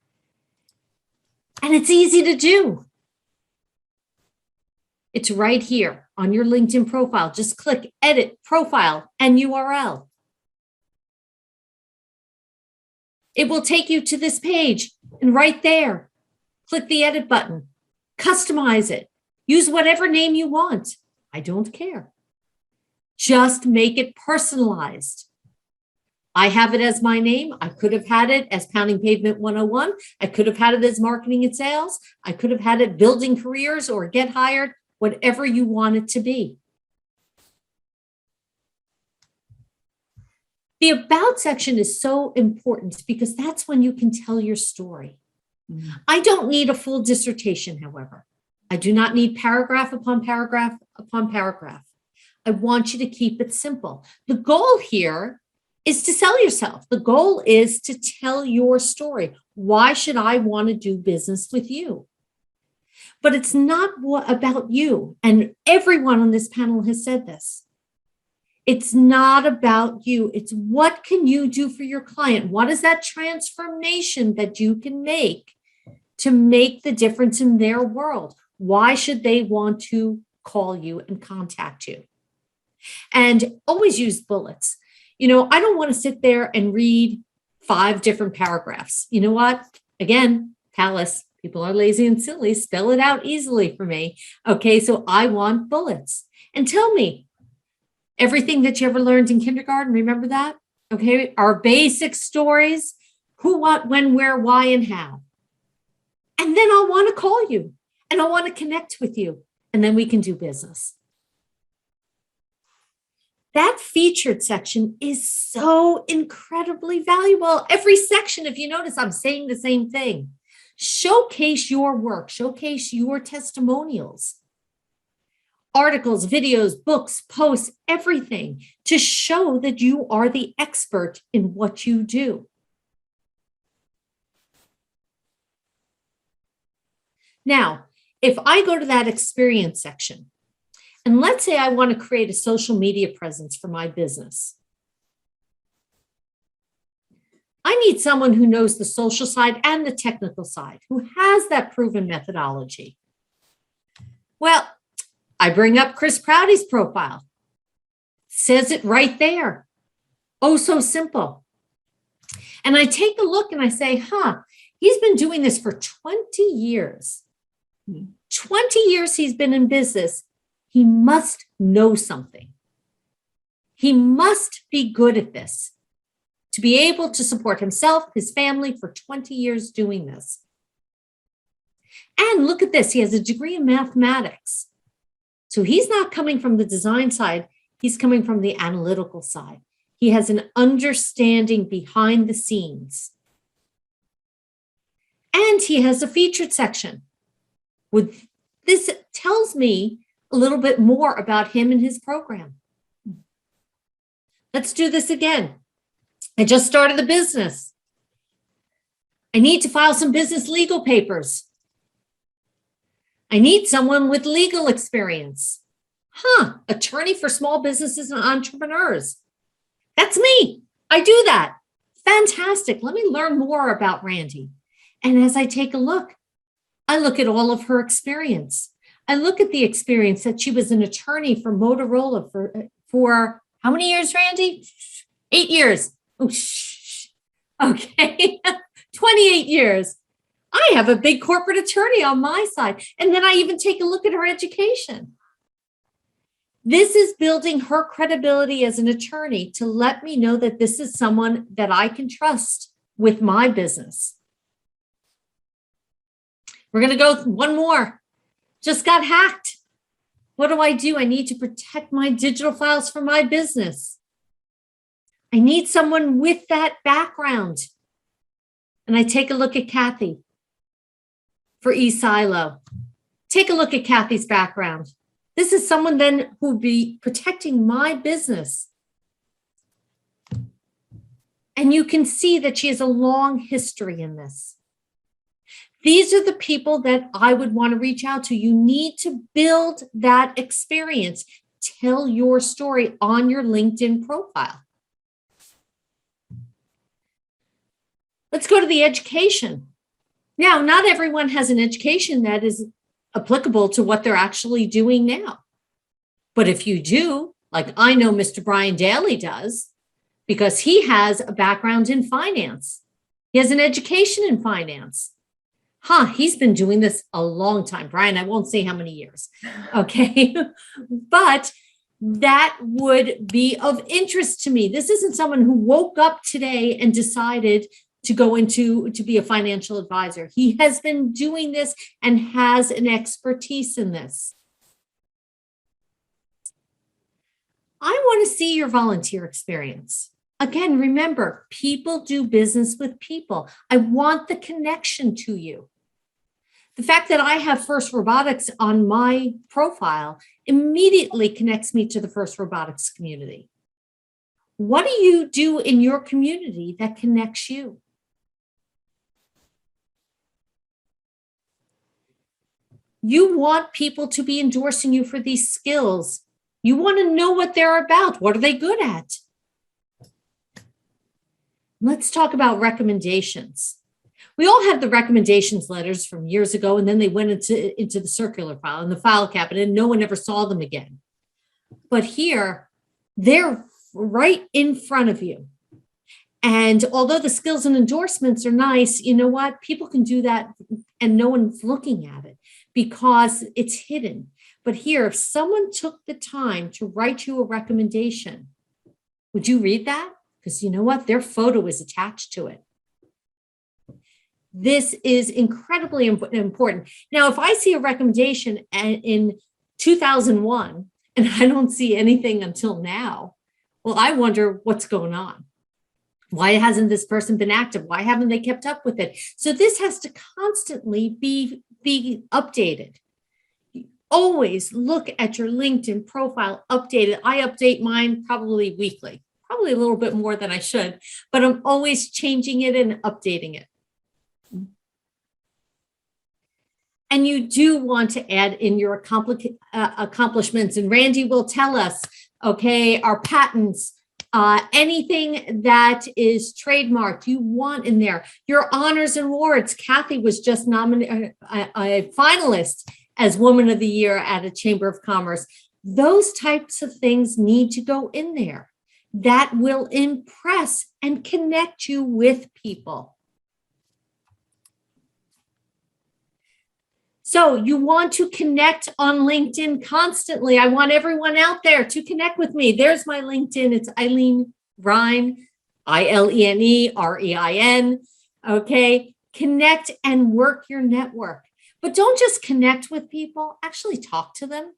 And it's easy to do. It's right here on your LinkedIn profile. Just click edit profile and URL. It will take you to this page and right there, click the edit button, customize it, use whatever name you want. I don't care. Just make it personalized. I have it as my name. I could have had it as Pounding Pavement 101. I could have had it as marketing and sales. I could have had it building careers or get hired, whatever you want it to be. The about section is so important because that's when you can tell your story. I don't need a full dissertation, however. I do not need paragraph upon paragraph upon paragraph. I want you to keep it simple. The goal here is to sell yourself. The goal is to tell your story. Why should I want to do business with you? But it's not about you. And everyone on this panel has said this. It's not about you. It's what can you do for your client? What is that transformation that you can make to make the difference in their world? Why should they want to call you and contact you? And always use bullets. I don't want to sit there and read 5 different paragraphs. You know what? Again, Palace, people are lazy and silly. Spell it out easily for me. Okay, so I want bullets. And tell me, everything that you ever learned in kindergarten, remember that? Okay, our basic stories, who, what, when, where, why, and how. And then I'll want to call you and I want to connect with you. And then we can do business. That featured section is so incredibly valuable. Every section, if you notice, I'm saying the same thing. Showcase your work, showcase your testimonials. Articles, videos, books, posts, everything to show that you are the expert in what you do. Now, if I go to that experience section, and let's say I want to create a social media presence for my business, I need someone who knows the social side and the technical side, who has that proven methodology. Well, I bring up Chris Prouty's profile. Says it right there. Oh, so simple. And I take a look and I say, he's been doing this for 20 years. 20 years he's been in business. He must know something. He must be good at this to be able to support himself, his family for 20 years doing this. And look at this. He has a degree in mathematics. So he's not coming from the design side. He's coming from the analytical side. He has an understanding behind the scenes. And he has a featured section. This tells me a little bit more about him and his program. Let's do this again. I just started the business. I need to file some business legal papers. I need someone with legal experience. Attorney for small businesses and entrepreneurs. That's me. I do that. Fantastic. Let me learn more about Randy. And as I take a look, I look at all of her experience. I look at the experience that she was an attorney for Motorola for how many years, Randy? 8 years. Oh, okay. 28 years. I have a big corporate attorney on my side. And then I even take a look at her education. This is building her credibility as an attorney to let me know that this is someone that I can trust with my business. We're going to go one more. Just got hacked. What do? I need to protect my digital files for my business. I need someone with that background. And I take a look at Kathy for eSilo. Take a look at Kathy's background. This is someone then who will be protecting my business. And you can see that she has a long history in this. These are the people that I would want to reach out to. You need to build that experience. Tell your story on your LinkedIn profile. Let's go to the education. Now, not everyone has an education that is applicable to what they're actually doing now. But if you do, like I know Mr. Brian Daly does, because he has a background in finance. He has an education in finance. He's been doing this a long time. Brian, I won't say how many years. Okay. But that would be of interest to me. This isn't someone who woke up today and decided to go to be a financial advisor. He has been doing this and has an expertise in this. I want to see your volunteer experience. Again, remember, people do business with people. I want the connection to you. The fact that I have FIRST Robotics on my profile immediately connects me to the FIRST Robotics community. What do you do in your community that connects you? You want people to be endorsing you for these skills. You want to know what they're about. What are they good at? Let's talk about recommendations. We all have the recommendations letters from years ago, and then they went into the circular file and the file cabinet, and no one ever saw them again. But here, they're right in front of you. And although the skills and endorsements are nice, you know what? People can do that and no one's looking at it because it's hidden. But here, if someone took the time to write you a recommendation, would you read that? Because you know what? Their photo is attached to it. This is incredibly important. Now, if I see a recommendation in 2001 and I don't see anything until now, well, I wonder what's going on. Why hasn't this person been active? Why haven't they kept up with it? So this has to constantly be updated. Always look at your LinkedIn profile updated. I update mine probably weekly, probably a little bit more than I should, but I'm always changing it and updating it. And you do want to add in your accomplishments. And Randy will tell us, okay, our patents, anything that is trademarked, you want in there. Your honors and awards. Kathy was just nominated a finalist as Woman of the Year at a Chamber of Commerce. Those types of things need to go in there. That will impress and connect you with people. So you want to connect on LinkedIn constantly. I want everyone out there to connect with me. There's my LinkedIn. It's Eileen Ryan, ILENE-REIN. Okay, connect and work your network. But don't just connect with people, actually talk to them.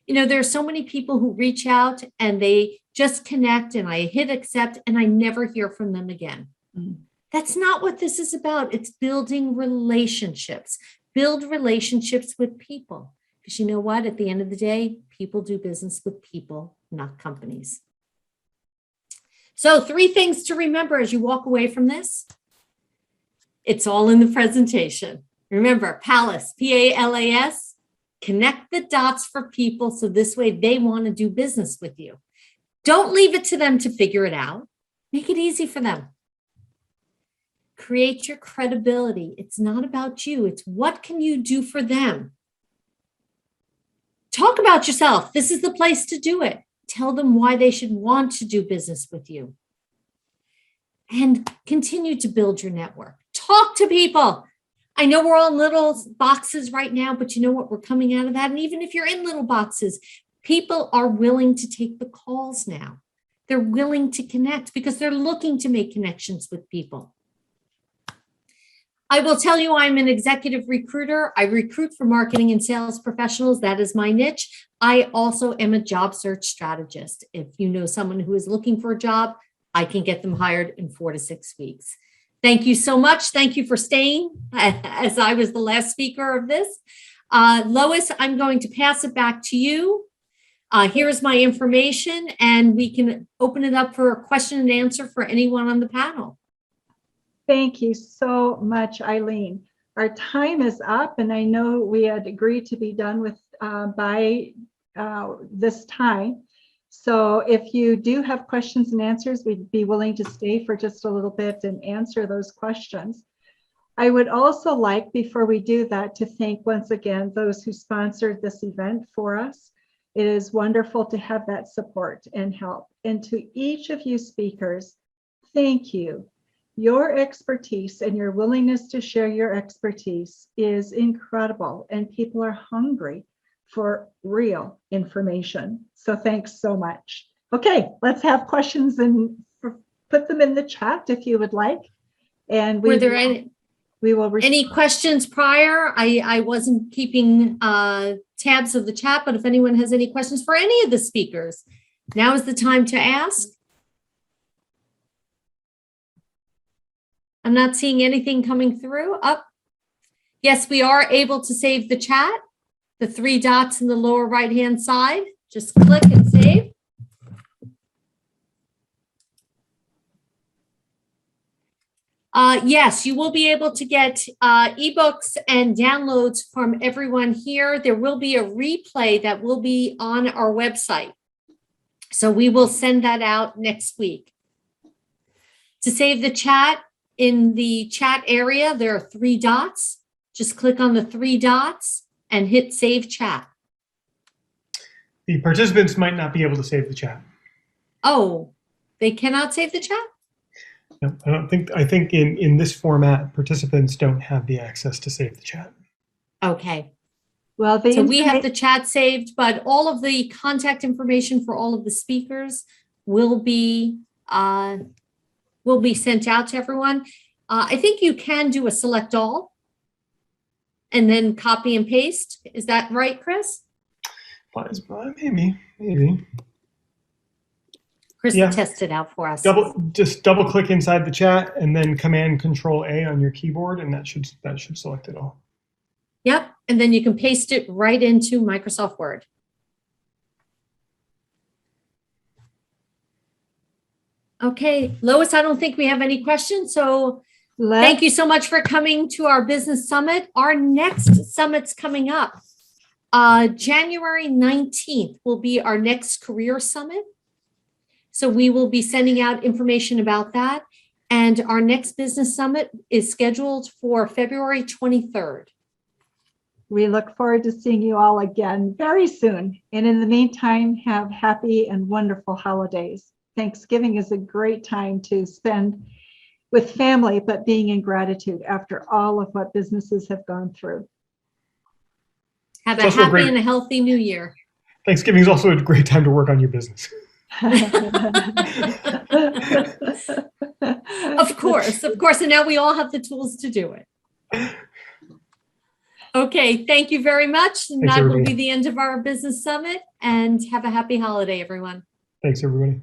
You know, there's so many people who reach out and they just connect and I hit accept and I never hear from them again. That's not what this is about. It's building relationships. Build relationships with people. Because you know what? At the end of the day, people do business with people, not companies. So 3 things to remember as you walk away from this. It's all in the presentation. Remember, PALAS, P-A-L-A-S, connect the dots for people so this way they want to do business with you. Don't leave it to them to figure it out. Make it easy for them. Create your credibility. It's not about you. It's what can you do for them. Talk about yourself. This is the place to do it. Tell them why they should want to do business with you. And continue to build your network. Talk to people. I know we're all in little boxes right now, but you know what? We're coming out of that. And even if you're in little boxes, people are willing to take the calls now. They're willing to connect because they're looking to make connections with people. I will tell you, I'm an executive recruiter. I recruit for marketing and sales professionals. That is my niche. I also am a job search strategist. If you know someone who is looking for a job, I can get them hired in 4 to 6 weeks. Thank you so much. Thank you for staying as I was the last speaker of this. Lois, I'm going to pass it back to you. Here's my information and we can open it up for a question and answer for anyone on the panel. Thank you so much, Eileen. Our time is up and I know we had agreed to be done with by this time. So if you do have questions and answers, we'd be willing to stay for just a little bit and answer those questions. I would also like, before we do that, to thank once again those who sponsored this event for us. It is wonderful to have that support and help. And to each of you speakers, thank you. Your expertise and your willingness to share your expertise is incredible, and people are hungry for real information. So thanks so much. Okay, let's have questions and put them in the chat if you would like. And Were there any respond. questions prior? I wasn't keeping tabs of the chat, but if anyone has any questions for any of the speakers, now is the time to ask. I'm not seeing anything coming through. Up. Yes, we are able to save the chat. The 3 dots in the lower right-hand side. Just click and save. Yes, you will be able to get ebooks and downloads from everyone here. There will be a replay that will be on our website. So we will send that out next week. To save the chat, in the chat area, there are 3 dots. Just click on the 3 dots and hit Save Chat. The participants might not be able to save the chat. Oh, they cannot save the chat? No, I think in this format, participants don't have the access to save the chat. Okay. Well, So we have the chat saved, but all of the contact information for all of the speakers will be sent out to everyone. I think you can do a select all and then copy and paste. Is that right, Chris? Maybe. Chris Yeah. test it out for us. Just double click inside the chat and then Command Control A on your keyboard, and that should select it all. Yep, and then you can paste it right into Microsoft Word. Okay, Lois, I don't think we have any questions, so thank you so much for coming to our business summit. Our next summit's coming up. January 19th will be our next career summit. So we will be sending out information about that. And our next business summit is scheduled for February 23rd. We look forward to seeing you all again very soon. And in the meantime, have happy and wonderful holidays. Thanksgiving is a great time to spend with family, but being in gratitude after all of what businesses have gone through. Have a happy and a healthy new year. Thanksgiving is also a great time to work on your business. Of course. And now we all have the tools to do it. Okay, thank you very much. And Thanks, that everybody. will be the end of our business summit. And have a happy holiday, everyone. Thanks, everybody.